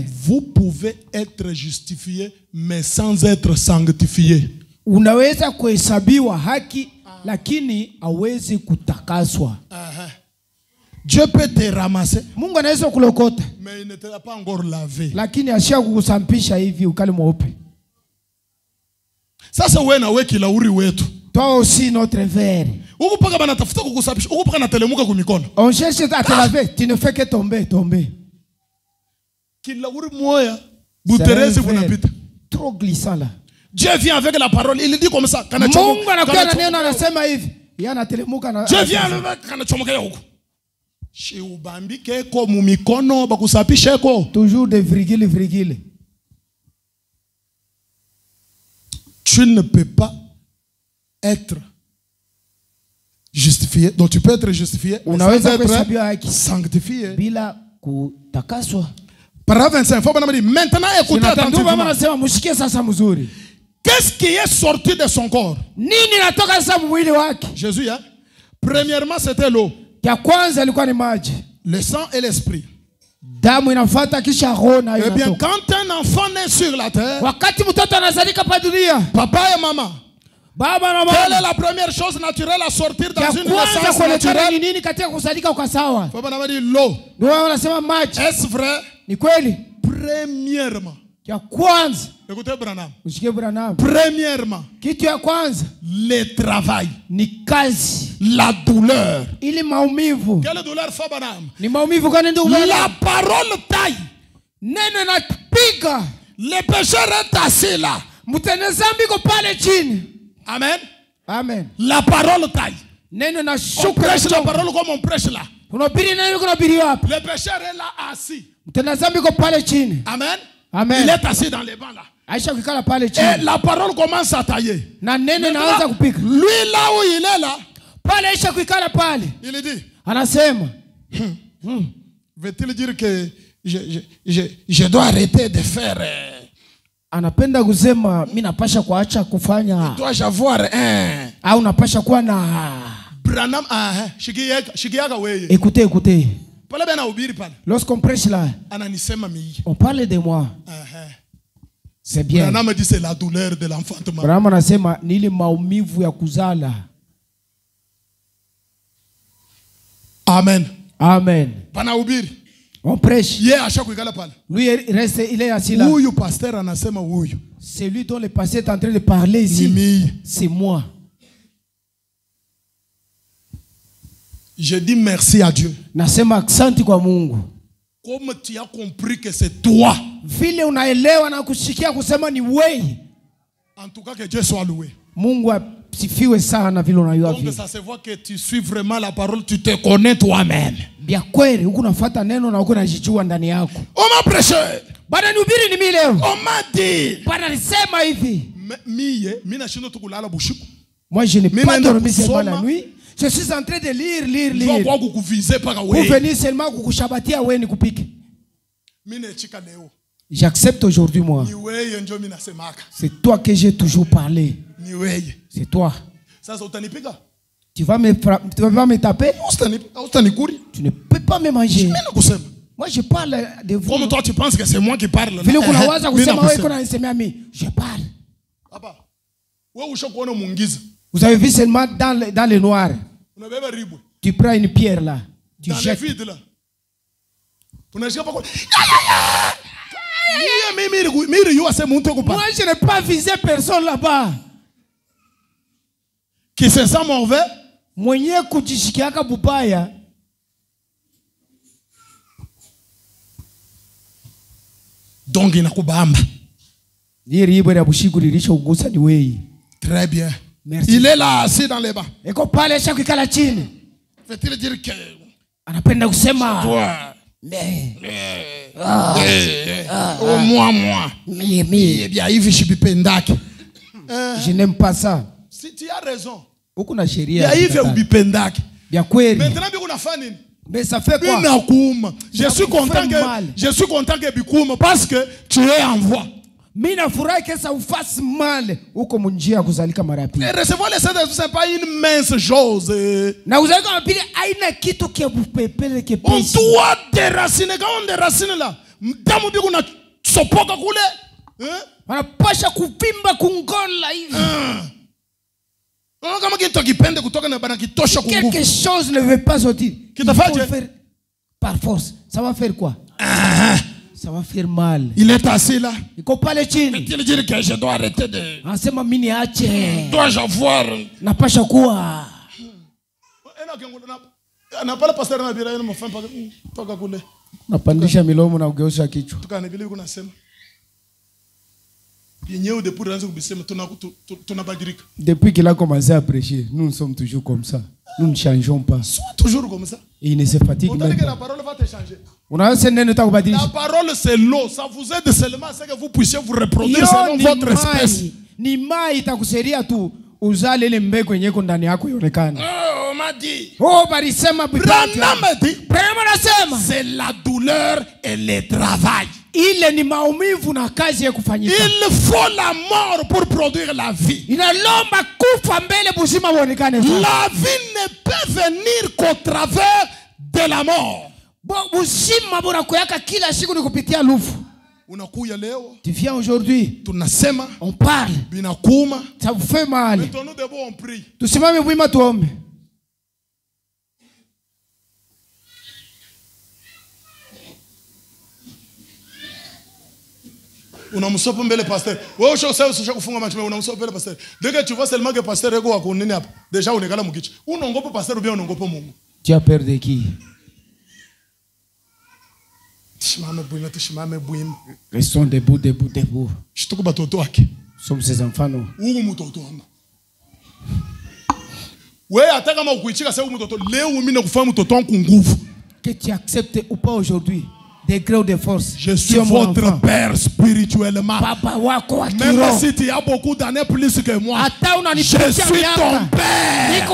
vous pouvez être justifié, mais sans être sanctifié. Unaweza kuhesabiwa haki, lakini hawezi kutakaswa. Dieu peut te ramasser. Mungu anaweza kulokota. Mais il ne t'a pas encore lavé. Lakini ashia kukusampisha hivi ukali mweupe. Sasa wewe na wewe kila uri wetu. Toi aussi notre verre. On cherche à te laver, tu ne fais que tomber. Trop glissant là. Dieu vient avec la parole, il dit comme ça. Dieu vient avec Toujours des virgules. Tu ne peux pas être justifié. Donc tu peux être justifié sans être sanctifié. Paragraphe 25. Maintenant écoutez attentivement. Qu'est-ce qui est sorti de son corps? Jésus, hein? Premièrement, c'était l'eau. Le sang et l'esprit. Eh bien, quand un enfant naît sur la terre, papa et maman, quelle est la première chose naturelle à sortir dans une naissance naturelle? L'eau. Est-ce vrai? Premièrement. Écoutez Branham. Premièrement, le travail, la douleur. Quelle douleur, Fabanam? La parole taille. Le pécheur est assis là. Amen. Amen. La parole taille. On prêche la parole comme on prêche là. Le pécheur est là assis. Amen. Amen. Il est assis dans les bancs là. Et la parole commence à tailler. Lui là où il est là, il dit, veut-il dire que je dois arrêter de faire? Anapenda kusema mimi napasha kuacha kufanya. Dois avoir un. Au napasha kuwa na. Branham shikiaga wewe. Écoutez. Lorsqu'on prêche là, on parle de moi. C'est bien. Branham dit c'est la douleur de l'enfantement. Branham anasema ni ile maumivu ya kuzala. Amen. Amen. Panahubiri. On prêche. Lui il est assis là. C'est lui dont le pasteur est en train de parler ici. C'est moi. Je dis merci à Dieu. Nasema asante kwa Mungu. Comme tu as compris que c'est toi. Vile unaelewa na kushikia kusema ni wewe. En tout cas que Dieu soit loué. Mungu asifiwe sana vile unayua vile. Donc ça se voit que tu suis vraiment la parole, tu te connais toi-même. Bia kweli huko unafuata neno na huko unajijua ndani yako. On m'a prêché. Bana nihubiri ni mimi leo. On m'a dit. Bana nisema hivi. Mimi nashinda tu kulala bushiku. Moi je n'ai pas dormi seulement la nuit. Je suis en train de lire. Pour venir seulement kukushabatia wewe nikupike. J'accepte aujourd'hui moi. C'est toi que j'ai toujours parlé. C'est toi. Tu vas me taper? Tu ne peux pas me manger. Moi je parle de vous. Comme toi tu penses que c'est moi qui parle. Je parle. Vous avez vu seulement dans le noir. Tu prends une pierre là. Tu jettes. Moi je n'ai pas visé personne là-bas. Qui se sent mauvais? Mwenye kujishikiaka bubaya. Donc inakubamba. Très bien. Merci. Il est là assis dans les bancs. Fait-il dire que anapenda kusema moi bien hivi shibipendaki. Je n'aime pas ça. Si tu as raison. Huko na sheria. Bien hivi ubipendaki. Bien kweli. Maintenant biko nafanya nini? Mais ça fait quoi? Je suis content que bikuma parce que tu es en voie. Mimi nafurahi kesa ufasi mal huko munjia kuzalika mara ya pili. Recevoir les saints c'est pas une mince chose. Na kuzalika mara pili haina kitu kia bupepele kepesi. On doit déraciner quand on déracine là. Damu biko na sopoka kule. Wanapasha kuvimba kungola hivi. Kama kitu kipende kutoka na bana kitosha kunguvu. Quelque chose ne veut pas sortir. Faire par force. Ça va faire quoi? Ça va faire mal. Il est assis là. Il comprend les chines. Il dit que je dois arrêter de. Ansema mini ache. Dois-je avoir? Napasha kuwa. Na pala pastor na bila yana mfano toka kule. Napandisha milomo na ugeuza kichwa. Tukana bila kuna sema. Depuis qu'il a commencé à prêcher, nous sommes toujours comme ça. Nous ne changeons pas. Toujours comme ça. Et il ne se fatigue même pas. La parole va te changer. La parole c'est l'eau. Ça vous aide seulement à ce que vous puissiez vous reproduire selon votre espèce. Ni mai itakusaidia tu uzale ile mbegu yenyewe ndani yako ionekane. Oh, m'a dit. Oh, barisema Branham m'a dit. Branham anasema c'est la douleur et le travail. Ile ni maumivu na kazi ya kufanyika. Il faut la mort pour produire la vie. Inalomba kufa mbele buzima uonekane. La vie ne peut venir qu'au travers de la mort. Buzima bunakoyaka kila siku ni kupitia lufu. Tu viens aujourd'hui, on parle, ça vous fait mal. Tu sais même oui ma tuombe. Unamsopa mbele pasteur. Wewe ushaanza kufunga macho unamsopa mbele pasteur. Dès que tu vois seulement que pasteur ego wako nini hapa. Déjà unekala mkichi. Unaongopa pasteur ou bien unaongopa Mungu? Tu as peur de qui? Restons debout, debout, debout. Nous sommes ses enfants, non? Que tu acceptes ou pas aujourd'hui, des grés ou des forces. Je suis votre père spirituellement. Même si tu as beaucoup d'années plus que moi, je suis ton père.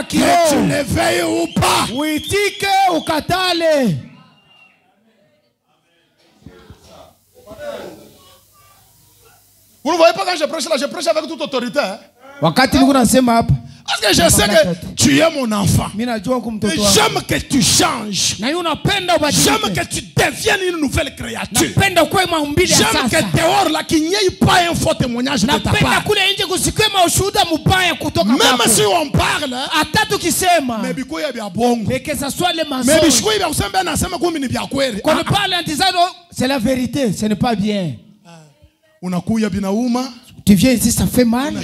Que tu le veuilles ou pas. Vous ne voyez pas quand je prêche là, je prêche avec toute autorité. Hein? Parce que je sais que tu es mon enfant. Et j'aime que tu changes. J'aime que tu deviennes une nouvelle créature. J'aime que dehors là, qu'il n'y ait pas un faux témoignage de ta part. Même si on parle, mais que ce soit les mensonges. Qu'on parle en disant c'est la vérité, ce n'est pas bien. Tu viens ici, ça fait mal.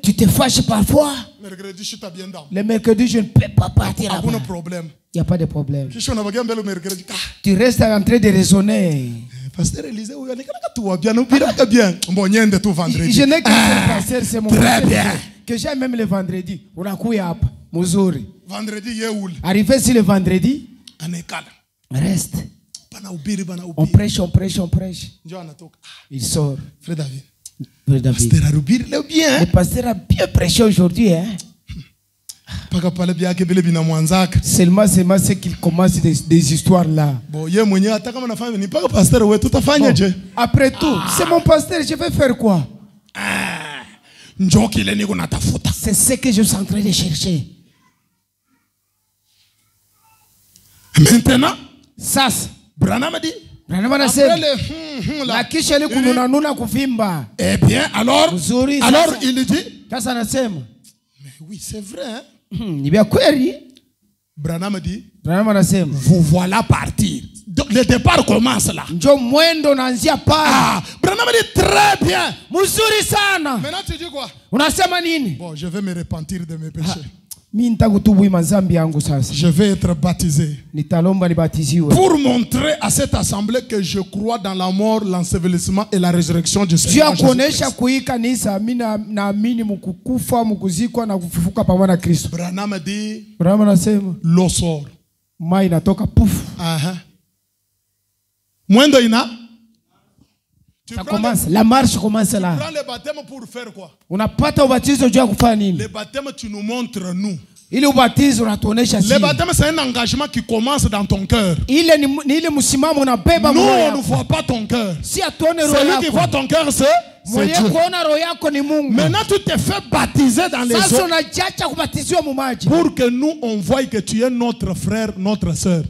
Tu te fâches parfois. Le mercredi, je ne peux pas partir là-bas. Il n'y a pas de problème. Tu restes en train de raisonner. Pasteur Élisée, je n'ai qu'un pasteur, c'est mon pasteur. Que j'aime même le vendredi. Vendredi, arrivé ici le vendredi, reste. On prêche, on prêche, on prêche. Il sort. Frère David. Le pasteur a bien prêché aujourd'hui. Hein? Seulement ce qu'il commence des histoires là. Bon, après tout, c'est mon pasteur, je vais faire quoi? C'est ce que je suis en train de chercher. Maintenant, ça. Branham dit. Eh bien, alors il dit. Mais oui, c'est vrai. Hein? Branham dit. Vous voilà partir. Donc, le départ commence là. Ah, Branham dit très bien. Maintenant, tu dis quoi? Bon, je vais me repentir de mes péchés. Je vais être baptisé pour montrer à cette assemblée que je crois dans la mort, l'ensevelissement et la résurrection du Seigneur Jésus-Christ. Branham dit l'eau sort. Moins d'ina. Ça commence, la marche commence là. Tu prends le baptême pour faire quoi? Le baptême, tu nous montres nous. Le baptême, c'est un engagement qui commence dans ton cœur. Nous, on ne voit pas ton cœur. Celui qui voit ton cœur, c'est Dieu. Maintenant, tu te fais baptiser dans les eaux pour que nous, on voie que tu es notre frère, notre soeur.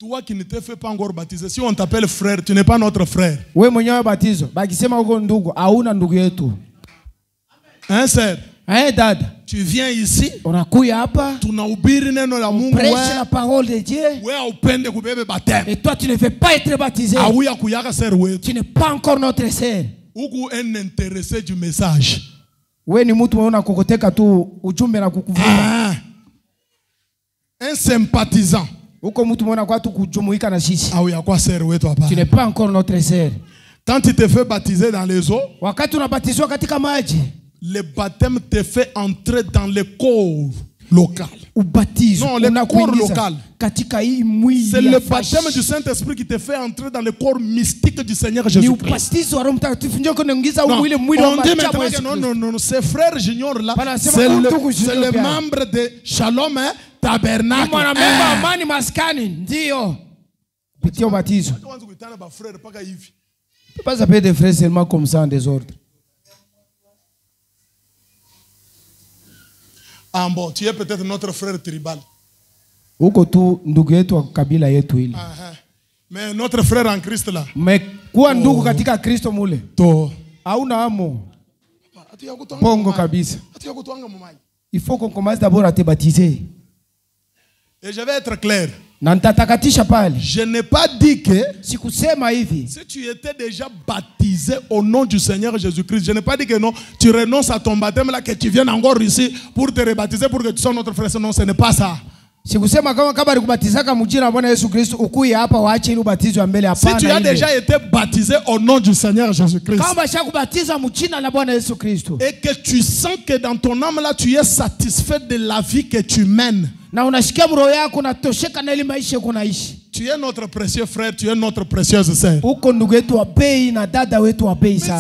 Toi qui ne te fais pas encore baptiser, si on t'appelle frère, tu n'es pas notre frère. Hein, sœur? Tu viens ici, tu prêches la parole de Dieu. Et toi, tu ne veux pas être baptisé. Tu n'es pas encore notre sœur. Un intéressé du message. Un sympathisant. Tu n'es pas encore notre sœur. Quand tu te fais baptiser dans les eaux, le baptême te fait entrer dans le corps local. Non, le corps local. C'est le baptême du Saint-Esprit qui te fait entrer dans le corps mystique du Seigneur Jésus-Christ. On dit maintenant que non, ce frère Junior là, c'est le membre de Shalom Tabernacle. Petit au baptême. Tu ne peux pas appeler des frères seulement comme ça en désordre. Ah bon, tu es peut-être notre frère tribal. Mais notre frère en Christ là. Mais quoi ndugu katika Kristo mule? To. Hauna amo. Pongo kabisa. Il faut qu'on commence d'abord à te baptiser. Et je vais être clair. Je n'ai pas dit que si tu étais déjà baptisé au nom du Seigneur Jésus-Christ, je n'ai pas dit que non, tu renonces à ton baptême là, que tu viennes encore ici pour te rebaptiser, pour que tu sois notre frère. Non, ce n'est pas ça. Si tu as déjà été baptisé au nom du Seigneur Jésus-Christ et que tu sens que dans ton âme là tu es satisfait de la vie que tu mènes, tu es notre précieux frère, tu es notre précieuse sœur. Mais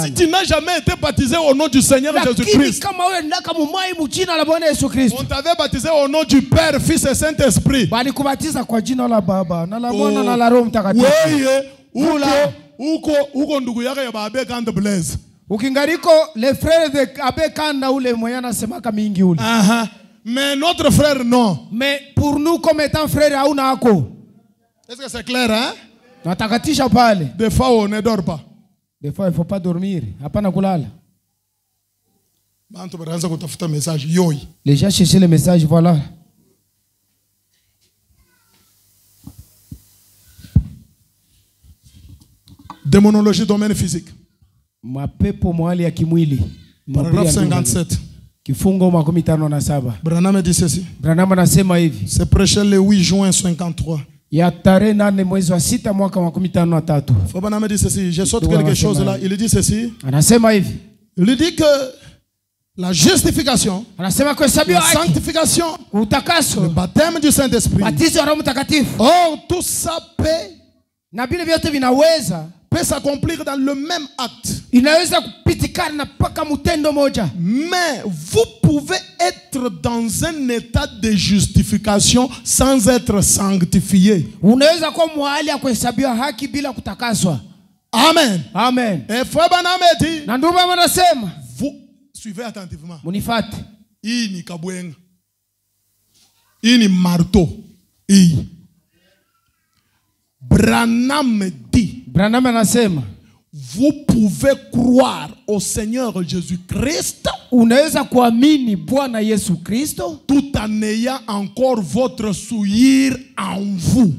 si tu n'as jamais été baptisé au nom du Seigneur Jésus-Christ, on t'avait baptisé au nom du Père, Fils et Saint-Esprit. Les frères de Abe Kanda ou les moyens nasemaka mingi ule. Mais notre frère non. Mais pour nous comme étant frères aunako. Est-ce que c'est clair, hein? Des fois on ne dort pas. Des fois il ne faut pas dormir. Hapana kulala. Les gens cherchent le message, voilà. Démonologie domaine physique. Paragraphe 57. Branham dit ceci. C'est prêché le 8 juin 53. Branham dit ceci. Je saute quelque chose là. Il dit ceci. Il dit que la justification, la sanctification, le baptême du Saint-Esprit, oh, tout ça peut s'accomplir dans le même acte. Mais vous pouvez être dans un état de justification sans être sanctifié. Amen. Amen. Et Frère Branham dit, vous suivez attentivement. Il ni kabwenga. Il ni marteau. Branham dit, vous pouvez croire au Seigneur Jésus-Christ tout en ayant encore votre souillure en vous.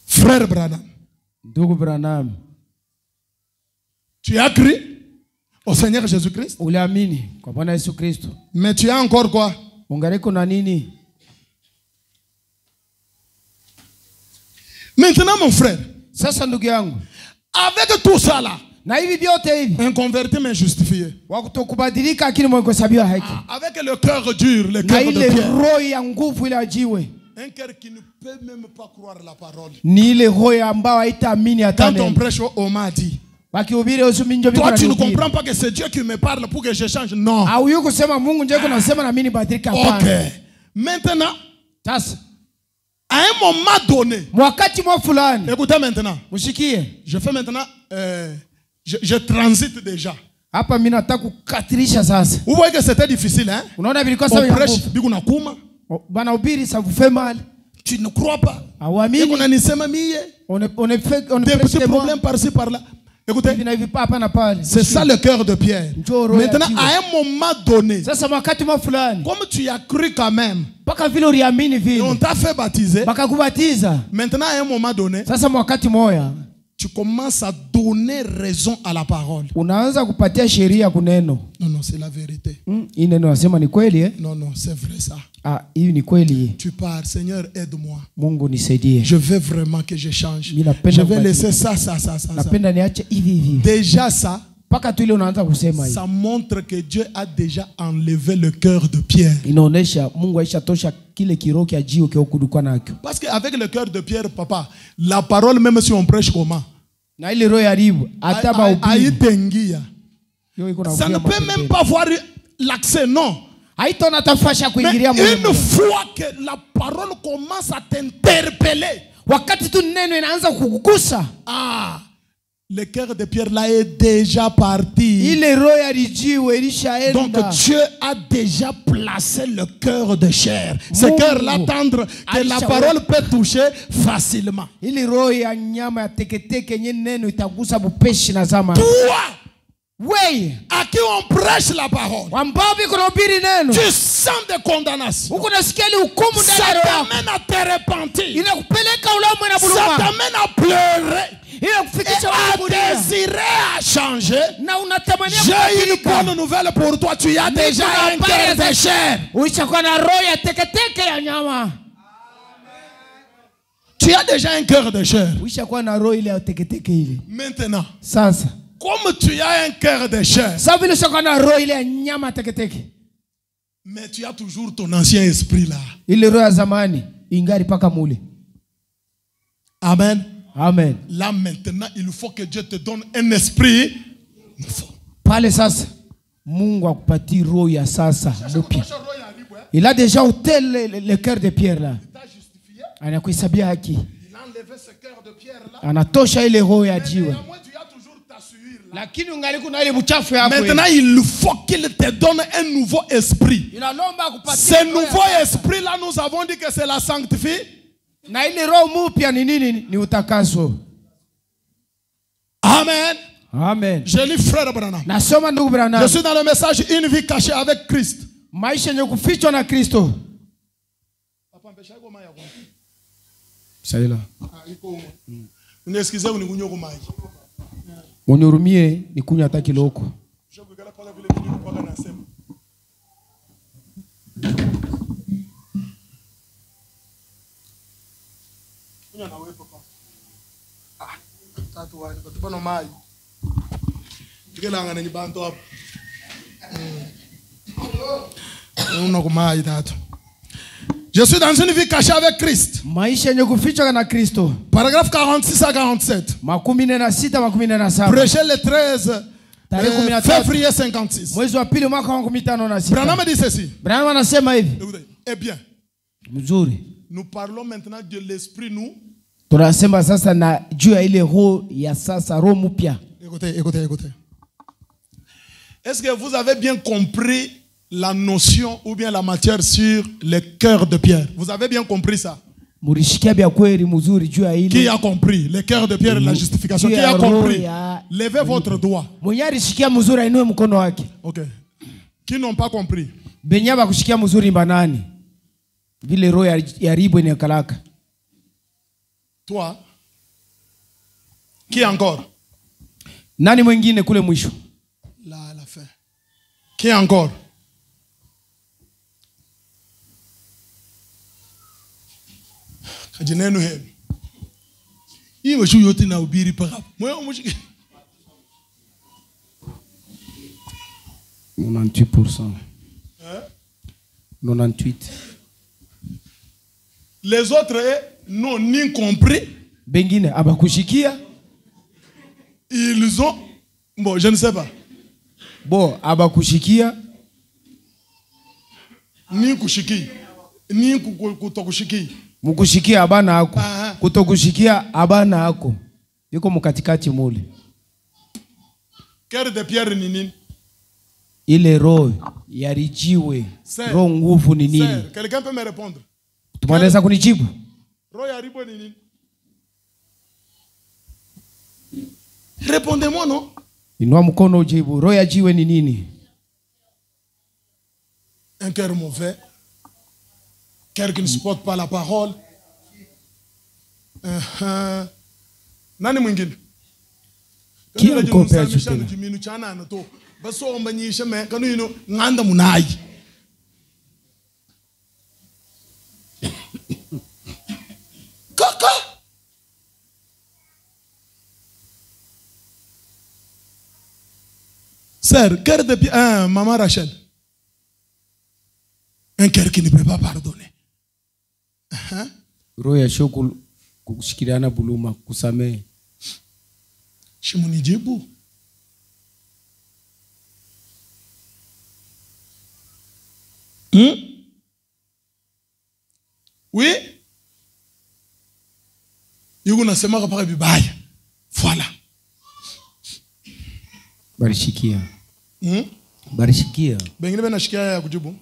Frère Branham, tu as cru au Seigneur Jésus-Christ, mais tu as encore quoi? Maintenant mon frère, avec tout ça là, un converti mais justifié, avec le cœur dur, le cœur de pierre, un cœur qui ne peut même pas croire la parole. Quand on prêche au Mahdi, toi tu ne comprends pas que c'est Dieu qui me parle pour que je change. Non. Ok. Maintenant, à un moment donné, écoutez maintenant, je fais maintenant, je transite déjà. Vous voyez que c'était difficile, hein? On prêche, ça vous fait mal. Tu ne crois pas. Des petits problèmes par-ci par-là. Écoutez, c'est ça le cœur de Pierre. Maintenant, à un moment donné, comme tu as cru quand même, on t'a fait baptiser. Maintenant, à un moment donné, tu commences à donner raison à la parole. Unaanza kupatia sheria kuneno. Non, non, c'est la vérité. Hii neno nasema ni kweli eh? Non, non, c'est vrai ça. Ah, hii ni kweli. Tu pars, Seigneur, aide-moi. Mungu nisaidie. Je veux vraiment que je change. Je vais laisser ça. Napenda niache hivi. Déjà ça. Paka tu ile unaanza kusema hivi. Ça montre que Dieu a déjà enlevé le cœur de Pierre. Inaonesha Mungu aisha tosha kile kiroho kia jio kia ukudukwa nako. Parce que avec le cœur de Pierre, papa, la parole même si on prêche comment? Na ile roho ya ribu ataba aitengia. Ça ne peut même pas voir l'accès, non. Mais une fois que la parole commence à t'interpeller, le cœur de Pierre là est déjà parti. Donc Dieu a déjà placé le cœur de chair. Ce cœur là tendre que la parole peut toucher facilement. Toi, oui, à qui on prêche la parole, tu sens des condamnations. Ça t'amène à te repentir. Ça t'amène à pleurer. Et à désirer à changer. J'ai une bonne nouvelle pour toi. Tu as déjà un cœur de chair. Tu as déjà un cœur de chair. Maintenant, comme tu as un cœur de chair, mais tu as toujours ton ancien esprit là. Amen. Amen. Là maintenant, il faut que Dieu te donne un esprit nouveau. Il a déjà ôté le cœur de Pierre là. Il a enlevé ce cœur de Pierre là. Maintenant, il faut qu'il te donne un nouveau esprit. Ce nouveau esprit là, nous avons dit que c'est la sanctification. Amen. Amen. Je lis frère Branham. Je suis dans le message une vie cachée avec Christ. Unihurumie nikunywe hata kiloko. Je suis dans une vie cachée avec Christ. Paragraphe 46 à 47. Prêché le 13 février 56. Branham dit ceci. Eh bien, nous parlons maintenant de l'esprit nous. Écoutez. Est-ce que vous avez bien compris la notion ou bien la matière sur le cœur de Pierre? Vous avez bien compris ça? Qui a compris le cœur de Pierre, la justification? Qui a compris? Levez votre doigt. Ok. Qui n'ont pas compris? Toi? Qui encore? Nani mwingine kule mwisho? Là à la fin. Qui encore? Kajinenu he. Iwe shu yote na ubiri para. Moyo mushiki. 98%. 98. Les autres n'ont ni compris. Bengine abakushikia. Ils ont, bon, je ne sais pas. Bon, abakushikia. Ni kushiki. Ni kutokushiki. Mukushikia abana ako. Kutokushikia abana ako. Yuko mukatikati mule. Cœur de Pierre ni nini? Ile roho yarijiwe. Roho nguvu ni nini? Quelqu'un peut me répondre? Tumaneza kunijibu? Roho yaribo ni nini? Répondez-moi, non? Inua mkono ujibu. Roho ya jiwe ni nini? Un cœur mauvais. Cœur qui ne supporte pas la parole. Nani mwingine? Qui a encore perdu? Kaka. Sœur, cœur de pierre, maman Rachel. Un cœur qui ne peut pas pardonner. Roho ya shoko kushikiliana buluma kusamehe. Shimunijibu. Oui. Yuko nasema kwa vibaya. Voilà. Barishikia. Barishikia. Bengine benashikia ya kujibu.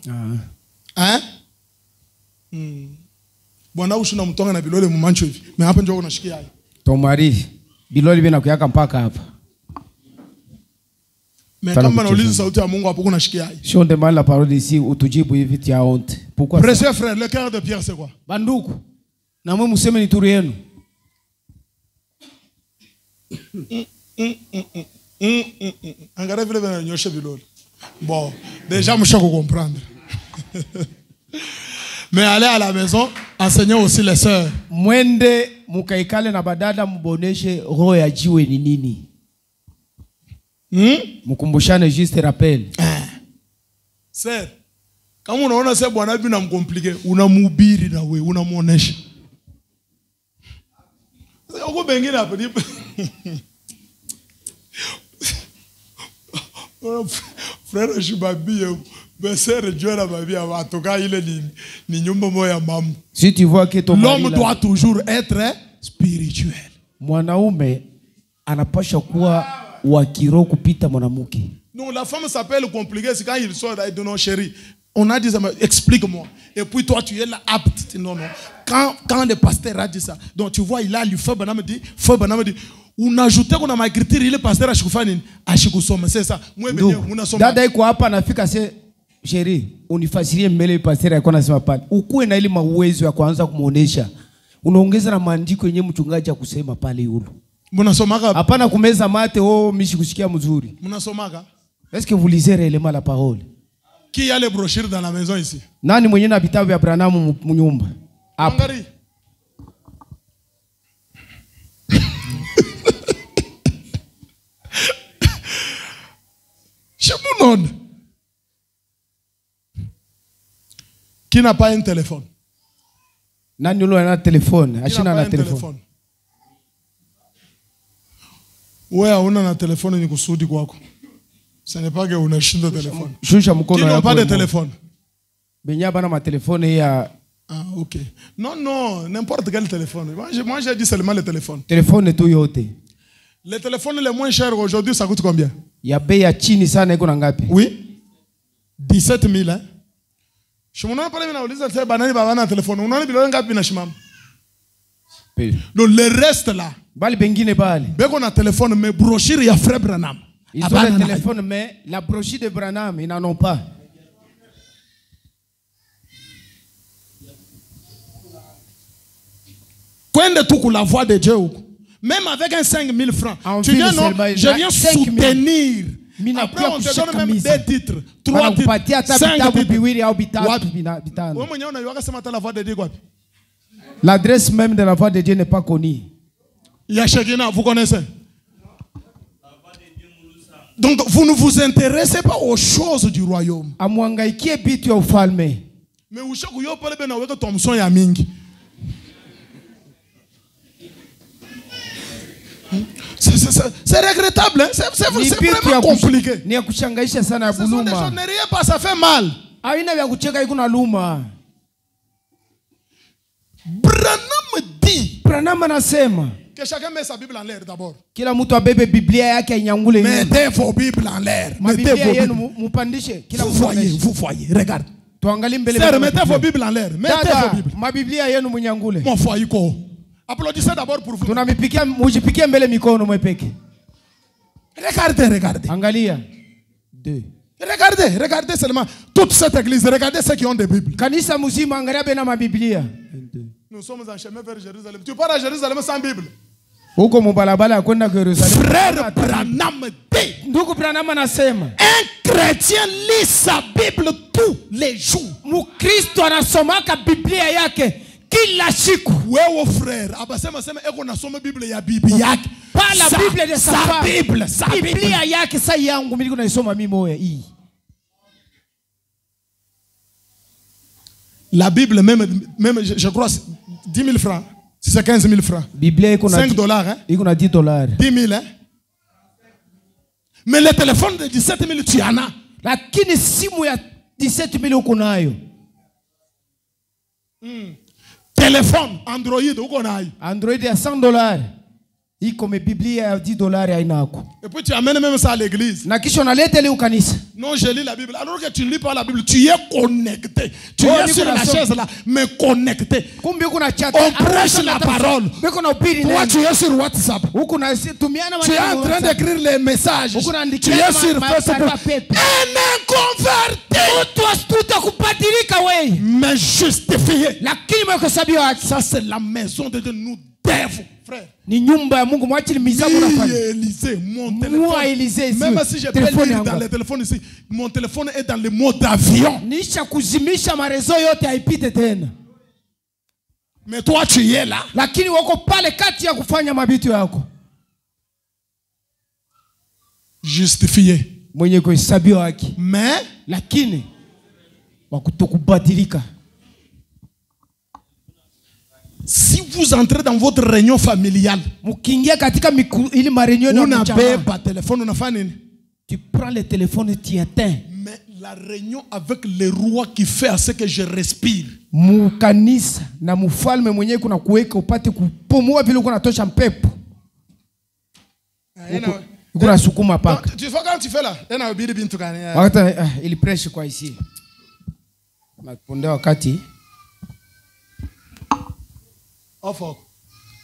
Bwana ushuna mtonga na bilole mumancho hivi. Me hapa njoo unashikia haya. Tomari bilole bina kuyaka mpaka hapa. Mais kama nauliza sauti ya Mungu hapo unashikia haya. Si on demande la parole ici utujibu hivi tia honte. Pourquoi? Précieux frère, le cœur de Pierre c'est quoi? Banduku. Na mwe museme ni turu yenu. Angara vile bana nyosha bilole. Bon, déjà je peux comprendre. Mais allez à la maison, enseignez aussi les sœurs. Mwende mukaikale na badada muboneshe roho ya jiwe ni nini. Mukumbushane juste rappel. Sœur, kama unaona sasa bwana bibi namkomplike, unamhubiri na wewe, unamuonesha. Sasa uko bengine hapo ni frère Shubabie. Si tu vois que ton l'homme doit toujours être spirituel. Mwanaume anapasha kuwa wa kiroho kupita mwanamke. Non, la femme s'appelle compliquée, c'est quand il sort et dit non chérie. On a dit ça, explique-moi. Et puis toi tu es là apte. Non, non. Quand le pasteur a dit ça, donc tu vois il a lu Feu Banam dit, on ajoutait qu'on a ma écriture, il est pasteur à Shikufani, à Shikusoma, c'est ça. Moi dada iko hapa nafika se chérie, unifasirie mbele pasteur yako anasema pale. Ukuwe na ile uwezo ya kuanza kumuonesha. Unaongeza na maandiko yenyewe mchungaji ya kusema pale yule. Mnasomaga? Hapana kumeza mate mishi kusikia mzuri. Mnasomaga? Est-ce que vous lisez réellement la parole? Qui a les brochures dans la maison ici? Nani mwenye na vitabu vya Branham mnyumba? Hapa. Chemunon. Qui n'a pas un téléphone? Nani yule ana téléphone? Ashina na téléphone. Wewe una na téléphone ni kusudi kwako. Ce n'est pas que unashinda téléphone. Shusha mkono yako. Qui n'a pas de téléphone? Benya bana ma téléphone ya. Ah OK. Non non, n'importe quel téléphone. Moi j'ai dit seulement le téléphone. Téléphone tu yote. Le téléphone le moins cher aujourd'hui ça coûte combien? Ya bei ya chini sana iko na ngapi? Oui. 17 000 hein. Shimona pale mimi nauliza sasa banani baba na telefoni. Unaona bilole ngapi na shimama? Donc le reste là. Bali bengine bali. Beko na telefoni mais brochure ya frère Branham. Ils ont le téléphone mais la brochure de Branham ils n'en ont pas. Kwende tu la voix de Dieu. Même avec un 5 000 francs. Tu viens non, je viens soutenir. Après on te donne même 2 titres, 3 titres, 5 titres. L'adresse même de la voix de Dieu n'est pas connue. Yashagina, vous connaissez? Donc vous ne vous intéressez pas aux choses du royaume. Mais ushaku yo pale bena weka Thomson ya mingi. C'est regrettable, hein? C'est vraiment compliqué. Ni kushangaisha sana buluma. Ne riez pas, ça fait mal. Haina vya kucheka iko na luma. Branham dit. Branham anasema que chacun met sa Bible en l'air d'abord. Kila mtu abebe Biblia yake inyangule. Mettez vos Bibles en l'air. Mettez vos Bibles. Mupandishe. Kila mtu vous voyez, regarde. Tuangalie mbele. Sœur, mettez vos Bibles en l'air. Mettez vos Bibles. Ma Biblia yenu munyangule. Mon foyer ko. Applaudissez d'abord pour vous. Tunamipikia mujipikie mbele mikono mwepeke. Regardez, regardez. Angalia. 2. Regardez, regardez seulement toute cette église. Regardez ceux qui ont des Bibles. Kanisa mzima angalia bena ma Biblia. Nous sommes en chemin vers Jérusalem. Tu pars à Jérusalem sans Bible. Frère Branham dit, un chrétien lit sa Bible tous les jours. Wewe frère, abasema sema eko nasoma Bible ya bibi yake. Pas la Bible de sa Bible, sa Biblia yake sa yangu mimi naisoma mimi moya hii. La Bible même je crois 10 000 francs. Si c'est 15 000 francs. Biblia iko na 5 dollars hein. Iko na 10 dollars. 10 000 hein. Mais le téléphone de 17 000 tu en as. Lakini simu ya 17 000 uko nayo. Téléphone Android uko nayo. Android ya 100 dollars. Iko me Biblia ya 10 dollars hainako. Et puis tu amènes même ça à l'église. Na kisha unaleta ile ukanisa. Non, je lis la Bible. Alors que tu ne lis pas la Bible, tu es connecté. Tu es sur la chaise là, mais connecté. On prêche la parole. Toi, tu es sur WhatsApp. Tu es en train d'écrire les messages. Tu es sur Facebook. Un inconverti. Mais justifié. Ça, c'est la maison de Dieu. Nous devons, frère. Élisée, mon téléphone. Même si je peux lire dans le téléphone ici, mon téléphone est dans le mode d'avion. Mais toi tu es là. Justifié. Mais si vous entrez dans votre réunion familiale, vous n'avez pas de téléphone, tu prends le téléphone et tu éteins. Mais la réunion avec le roi qui fait à ce que je respire. Tu vois quand tu fais là, il prêche quoi ici?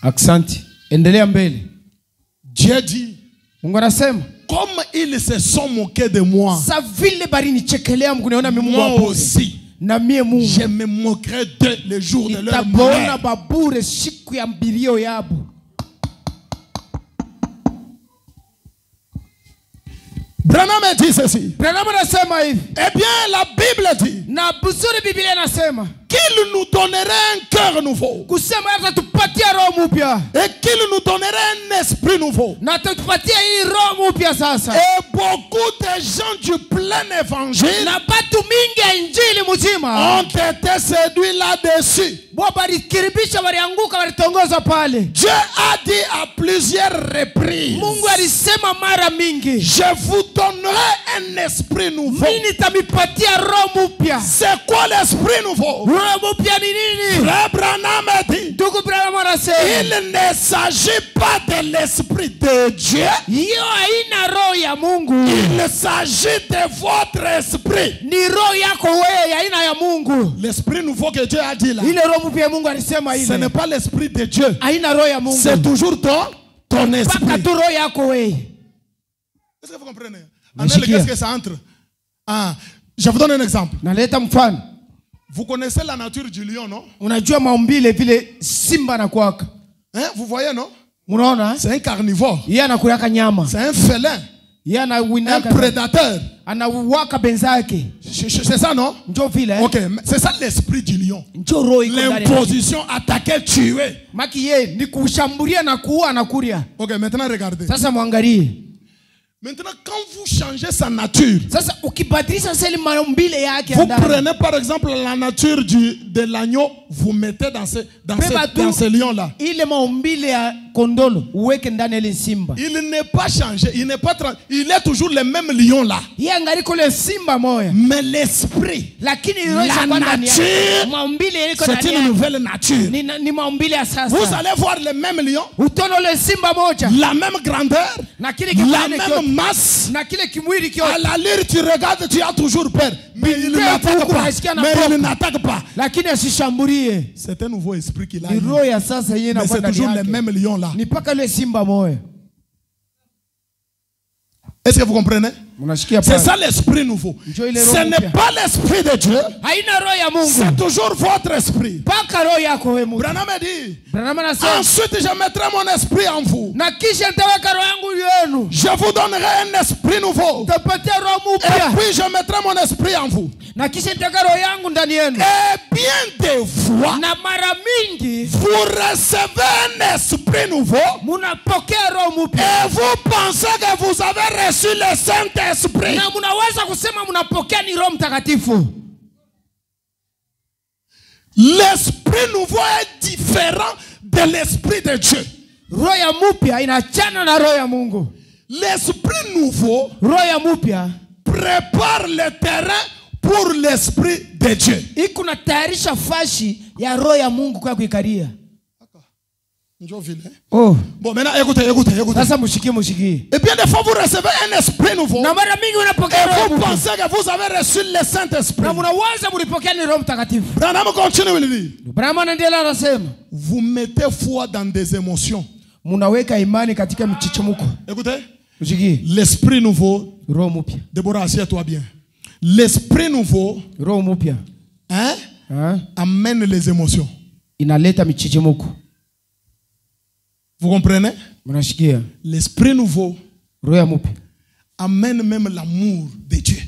Aksanti. Endelea mbele. Dieu dit, Mungu anasema, comme ils se sont moqués de moi, moi aussi, je me moquerai d'eux le jour de leur malheur. Branham dit ceci. Eh bien, la Bible dit qu'il nous donnerait un cœur nouveau et qu'il nous donnerait un esprit nouveau. Et beaucoup de gens du plein évangile ont été séduits là-dessus. Dieu a dit à plusieurs reprises, je vous donnerai un esprit nouveau. C'est quoi l'esprit nouveau? Frère Branham dit, il ne s'agit pas de l'esprit de Dieu. Il s'agit de votre esprit. L'esprit nouveau que Dieu a dit là, ce n'est pas l'esprit de Dieu. C'est toujours ton esprit. Est-ce que vous comprenez? Qu'est-ce que ça entre? Je vous donne un exemple. Vous connaissez la nature du lion, non? Hein? Vous voyez, non? C'est un carnivore. C'est un félin. Un prédateur. C'est ça, non? Ok, c'est ça l'esprit du lion. L'imposition, attaquer, tuer. Ok, maintenant regardez. Maintenant, quand vous changez sa nature, vous prenez par exemple la nature de l'agneau, vous mettez dans ce lion-là. Il n'est pas changé, il est toujours le même lion-là. Mais l'esprit, la nature, c'est une nouvelle nature. Vous allez voir le même lion, la même grandeur, la même masse. À la lire, tu regardes, tu as toujours peur. Mais il n'attaque pas. C'est un nouveau esprit qu'il a. Mais c'est toujours le même lion là. Est-ce que vous comprenez? C'est ça l'esprit nouveau. Ce n'est pas l'esprit de Dieu. C'est toujours votre esprit. Branham dit, ensuite je mettrai mon esprit en vous. Je vous donnerai un esprit nouveau. Et puis je mettrai mon esprit en vous. Et bien des fois, vous recevez un esprit nouveau. Et vous pensez que vous avez reçu le Saint-Esprit. L'esprit nouveau est différent de l'esprit de Dieu. L'esprit nouveau prépare le terrain pour l'esprit de Dieu. Oh. Bon, maintenant écoutez. Et bien des fois vous recevez un esprit nouveau. Et vous pensez que vous avez reçu le Saint-Esprit. Branham continue de dire. Vous mettez foi dans des émotions. Écoutez. L'esprit nouveau. Déborah, assieds-toi bien. L'esprit nouveau amène les émotions. Vous comprenez? L'esprit nouveau amène même l'amour de Dieu.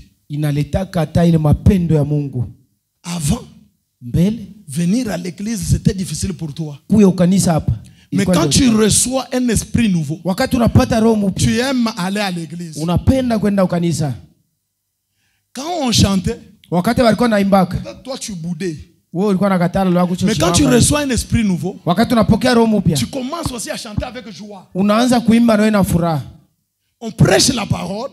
Avant, venir à l'église, c'était difficile pour toi. Mais quand tu reçois un esprit nouveau, tu aimes aller à l'église. Quand on chantait, toi tu boudais. Mais quand tu reçois un esprit nouveau, tu commences aussi à chanter avec joie. On prêche la parole.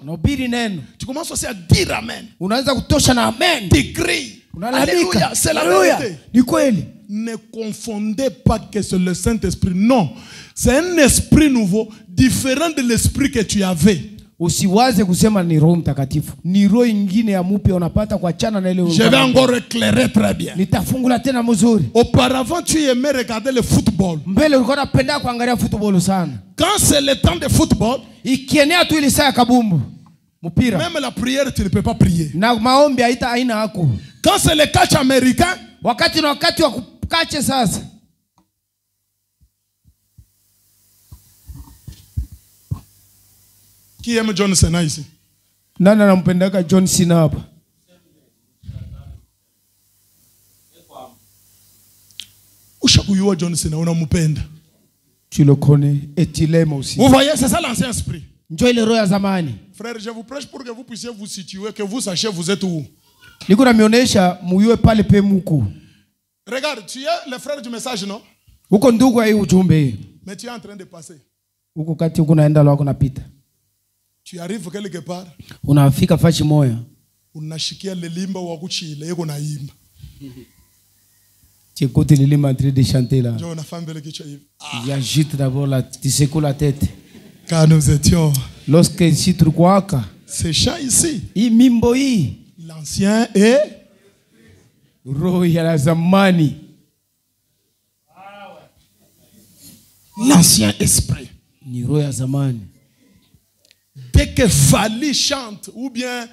Tu commences aussi à dire amen. Tu cries. Alléluia, c'est la vérité. Ne confondez pas que c'est le Saint-Esprit. Non, c'est un esprit nouveau différent de l'esprit que tu avais. Usiwaze kusema ni Roho Mtakatifu. Ni roho nyingine ya mpya unapata kuachana na ile. Je vais encore éclairer très bien. Nitafungula tena mzuri. Auparavant tu aimais regarder le football. Mbele ulikuwa unapenda kuangalia football sana. Quand c'est le temps de football, ikienea tu ile saa ya kabumbu. Mpira. Même la prière tu ne peux pas prier. Na maombi haina hako. Quand c'est le catch américain, wakati wa kukache sasa. Qui aime John Cena ici? Nani anampendaka John Cena hapa? Ushakuyua John Cena unampenda. Tu le connais et tu l'aimes aussi. Vous voyez, c'est ça l'ancien esprit. Njoo ile roho ya zamani. Frère, je vous prêche pour que vous puissiez vous situer, que vous sachiez vous êtes où. Niko na mionyesha muyue pale pe muku. Regarde, tu es le frère du message, non? Uko ndugu hii ujumbe. Mais tu es en train de passer. Uko kati uko naenda lwako napita. Tu arrives quelque part. Unafika fashi moya. Unashikia lelimba wa kuchile yeko naimba. Tu écoutes le limba en train de chanter là. John a fait belle kichwa hivi. Il agite d'abord la, tu secoues la tête. Quand nous étions. Lorsque ici trukwaka. Ce chant ici. Hii mimbo hii. L'ancien et roho ya zamani. L'ancien esprit. Ni roho ya zamani. Dès que Fali chante ou bien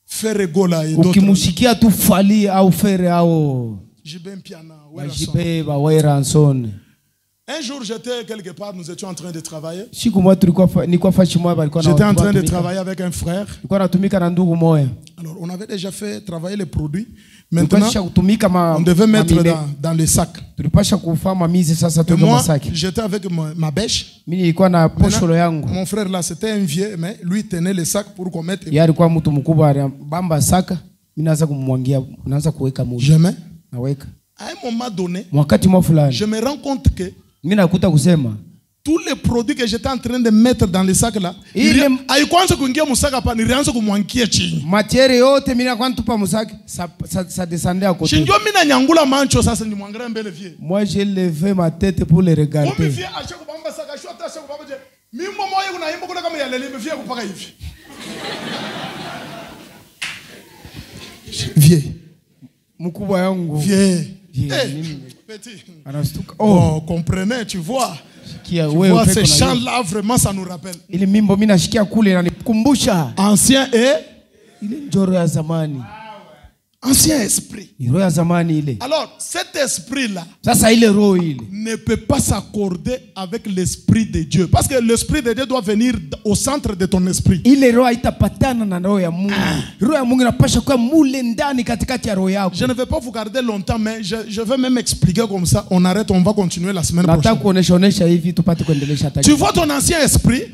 Frère Gola et d'autres. Ukimushikia tu Fali au Frère au Jibem Piana, un jour j'étais quelque part, nous étions en train de travailler. J'étais en train de travailler avec un frère. Alors on avait déjà fait travailler les produits. Maintenant on devait mettre dans les sacs. Et moi j'étais avec ma bêche. Maintenant, mon frère là c'était un vieux, mais lui tenait les sacs pour qu'on mette. Jamais. À un moment donné, je me rends compte que tous les produits que j'étais en train de mettre dans les sacs là, moi j'ai levé ma tête pour les regarder. Vieux. Mukubwa yangu. Vieux. Petit. Oh, comprenez, tu vois. Tu vois, ces chants-là, vraiment, ça nous rappelle. Ancien et ancien esprit. Alors, cet esprit-là ne peut pas s'accorder avec l'esprit de Dieu. Parce que l'esprit de Dieu doit venir au centre de ton esprit. Je ne vais pas vous garder longtemps, mais je vais même expliquer comme ça. On arrête, on va continuer la semaine prochaine. Tu vois ton ancien esprit?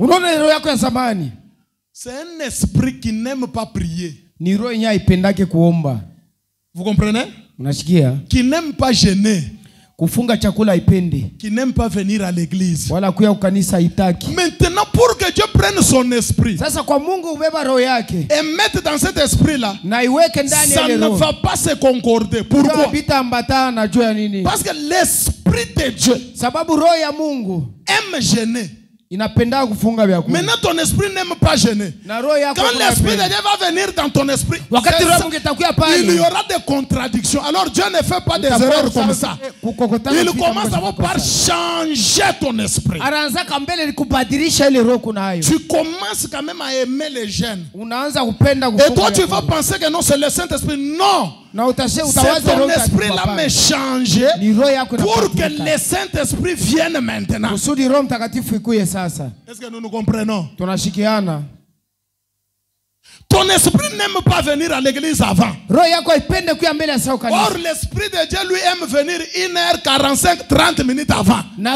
C'est un esprit qui n'aime pas prier. Vous comprenez? Qui n'aime pas gêner. Qui n'aime pas venir à l'église. Maintenant, pour que Dieu prenne son esprit et mette dans cet esprit-là, ça ne va pas se concorder. Pourquoi? Parce que l'esprit de Dieu aime gêner. Maintenant ton esprit n'aime pas gêner. Quand l'esprit de Dieu va venir dans ton esprit, il y aura des contradictions. Alors Dieu ne fait pas des erreurs comme ça. Il commence d'abord par changer ton esprit. Tu commences quand même à aimer les jeunes. Et toi tu vas penser que non, c'est le Saint-Esprit. Non, c'est ton esprit là mais changer pour que le Saint-Esprit vienne maintenant. Est-ce que nous nous comprenons? Ton esprit n'aime pas venir à l'église avant. Or l'esprit de Dieu lui aime venir 1h45, 30 minutes avant. Dieu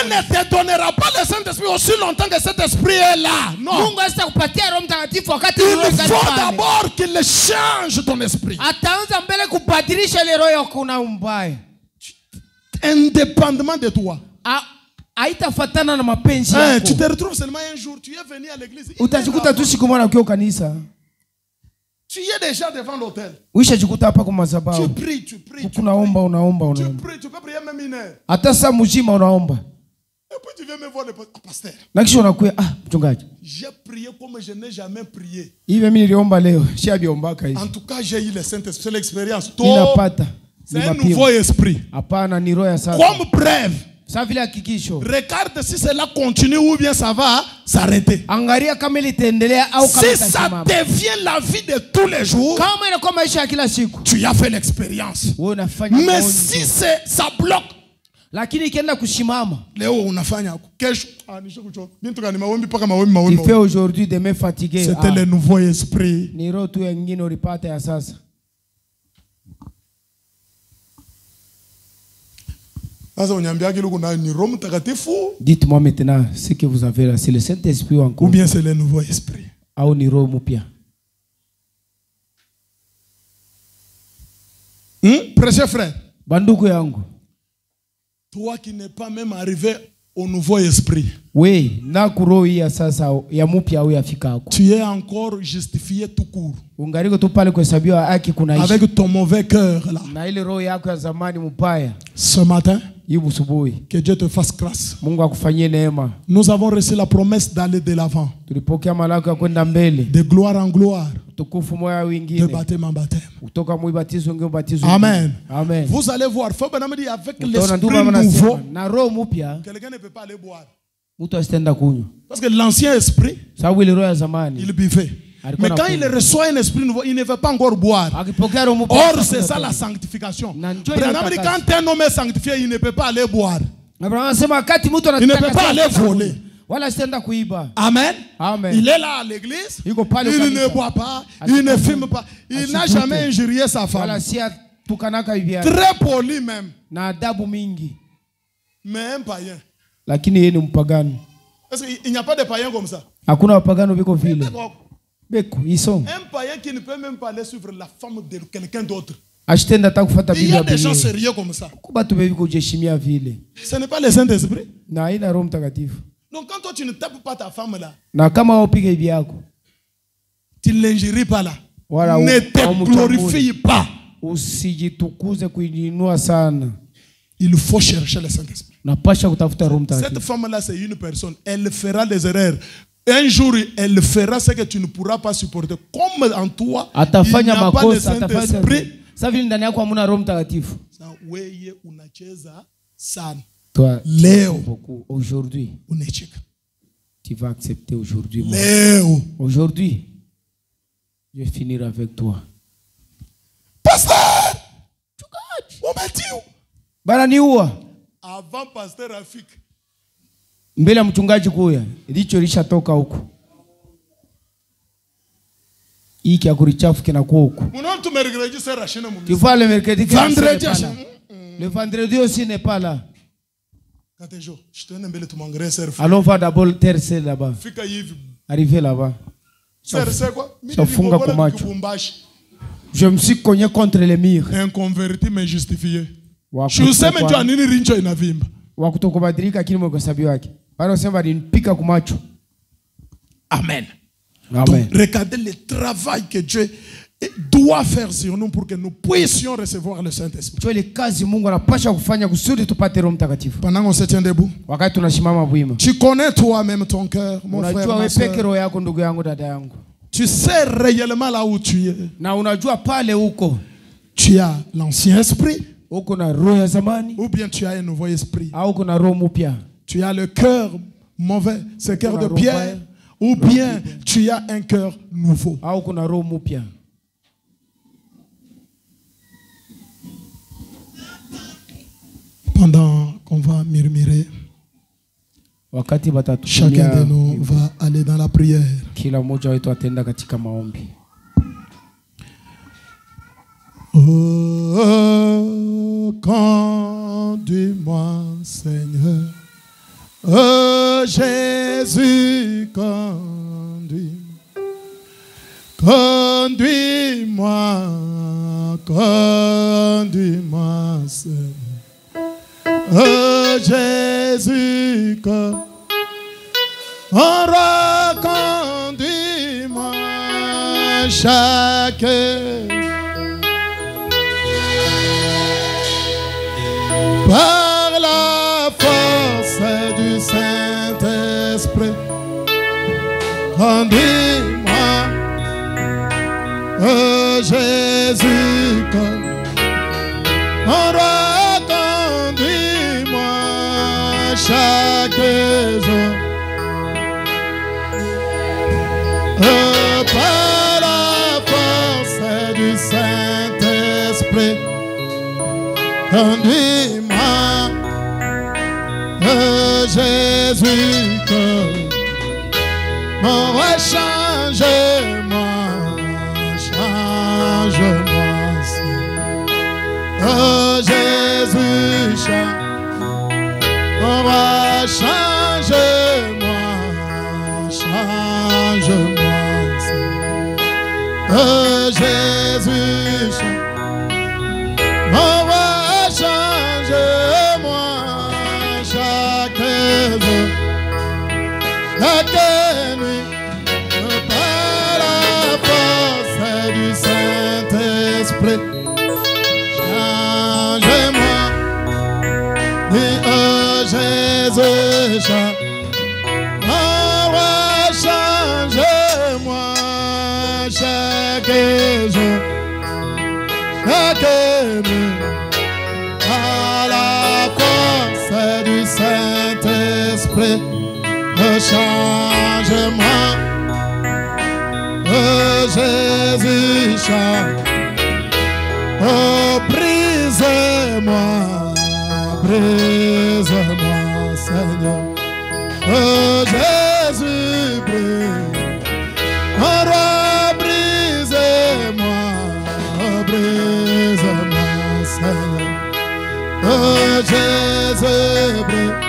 ne te donnera pas le Saint-Esprit aussi longtemps que cet esprit est là. Non. Il faut d'abord qu'il change ton esprit. Indépendamment de toi. Tu te retrouves seulement un jour, tu es venu à l'église. Tu es déjà devant l'autel. Tu pries. Tu peux prier même 1 heure. Et puis tu viens me voir le pasteur. J'ai prié comme je n'ai jamais prié. En tout cas, j'ai eu le Saint-Esprit, c'est l'expérience. C'est un nouveau esprit. Comme preuve. Regarde si cela continue ou bien ça va s'arrêter. Si ça devient la vie de tous les jours, tu as fait l'expérience. Mais si ça bloque, tu fais aujourd'hui, demain fatigué. C'était le nouveau esprit. Dites-moi maintenant ce que vous avez là. C'est le Saint-Esprit ou bien c'est le nouveau esprit? Prêchez frère. Toi qui n'es pas même arrivé au nouveau esprit. Oui, tu es encore justifié tout court. Avec ton mauvais cœur là. Ce matin, que Dieu te fasse grâce. Nous avons reçu la promesse d'aller de l'avant. De gloire en gloire. De baptême en baptême. Amen. Amen. Vous allez voir, avec l'esprit nouveau, quelqu'un ne peut pas aller boire. Parce que l'ancien esprit, il buvait. Mais quand il reçoit un esprit nouveau, il ne veut pas encore boire. Or, c'est ça la sanctification. Quand un homme est sanctifié, il ne peut pas aller boire. Il ne peut pas aller voler. Amen. Amen. Il est là à l'église, il ne boit pas, il ne fume pas, il n'a jamais injurié sa femme. Très poli même. Mais un païen. Est-ce qu'il n'y a pas de païens comme ça? Un païen qui ne peut même pas aller suivre la femme de quelqu'un d'autre. Il y a des gens sérieux comme ça. Ce n'est pas le Saint-Esprit. Donc quand toi tu ne tapes pas ta femme là, tu ne l'injuries pas là, ne te glorifie pas. Il faut chercher le Saint-Esprit. Cette femme là c'est une personne, elle fera des erreurs. Un jour, elle fera ce que tu ne pourras pas supporter. Comme en toi, il n'y a pas le Saint-Esprit. Toi, Léo. Beaucoup. Aujourd'hui, tu vas accepter aujourd'hui. Léo. Aujourd'hui, je vais finir avec toi. Pasteur! Baraniua. Avant pasteur Rafik. Mbele ya mchungaji kuya, ndicho lishatoka huko. Hii kia kurichafu kinakuwa huko. Tu vois le mercredi que vendredi. Le vendredi aussi n'est pas là. Allons voir d'abord terre c'est là-bas. Arrivé là-bas. Je me suis cogné contre les murs. Un converti mais justifié. Je sais même tu as nini rincho inavimba. Wakutokubadilika kile mwekosabi wake. Bado sema nipika kumacho. Amen. Amen. Donc, regardez le travail que Dieu doit faire sur nous pour que nous puissions recevoir le Saint-Esprit. Pendant qu'on se tient debout, tu connais toi-même ton cœur, mon frère, ma soeur. Tu sais réellement là où tu es. Tu as l'ancien esprit ou bien tu as un nouveau esprit. Tu as le cœur mauvais, ce cœur de pierre, ou bien tu as un cœur nouveau. Pendant qu'on va murmurer, chacun de nous va aller dans la prière. Oh, conduis-moi, Seigneur. Oh, Jésus, conduis-moi. Conduis-moi, conduis-moi, Seigneur. Oh Jésus, reconduis-moi chaque par la force du Saint-Esprit. Conduis-moi, oh Jésus, chaque jour, par la force du Saint-Esprit, conduis-moi, Jésus, change-moi, change-moi, oh Jésus, change-moi, change-moi, oh Jésus, change-moi chaque jour, chaque nuit, par la force du Saint-Esprit, change-moi, Jésus, change-moi chaque jour, chaque nuit, à la force du Saint-Esprit, change-moi, Jésus, oh brise-moi, brise-moi, Seigneur. Oh Jésus, brise. Oh roi, brise-moi. Oh brise-moi, Seigneur. Oh Jésus, brise.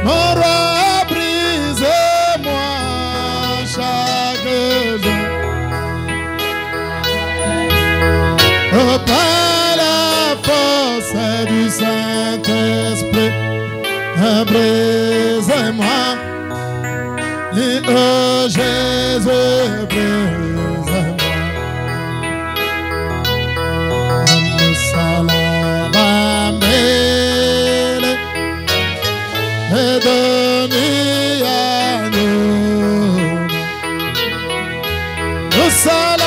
Oh roi, brise-moi chaque jour. Oh par la force du Saint-Esprit, brise-moi, et oh Jésus, brise-moi. Nous salamamele, et donne à nous. Nous salamamele,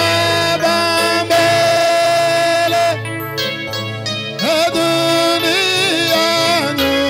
et donne à nous.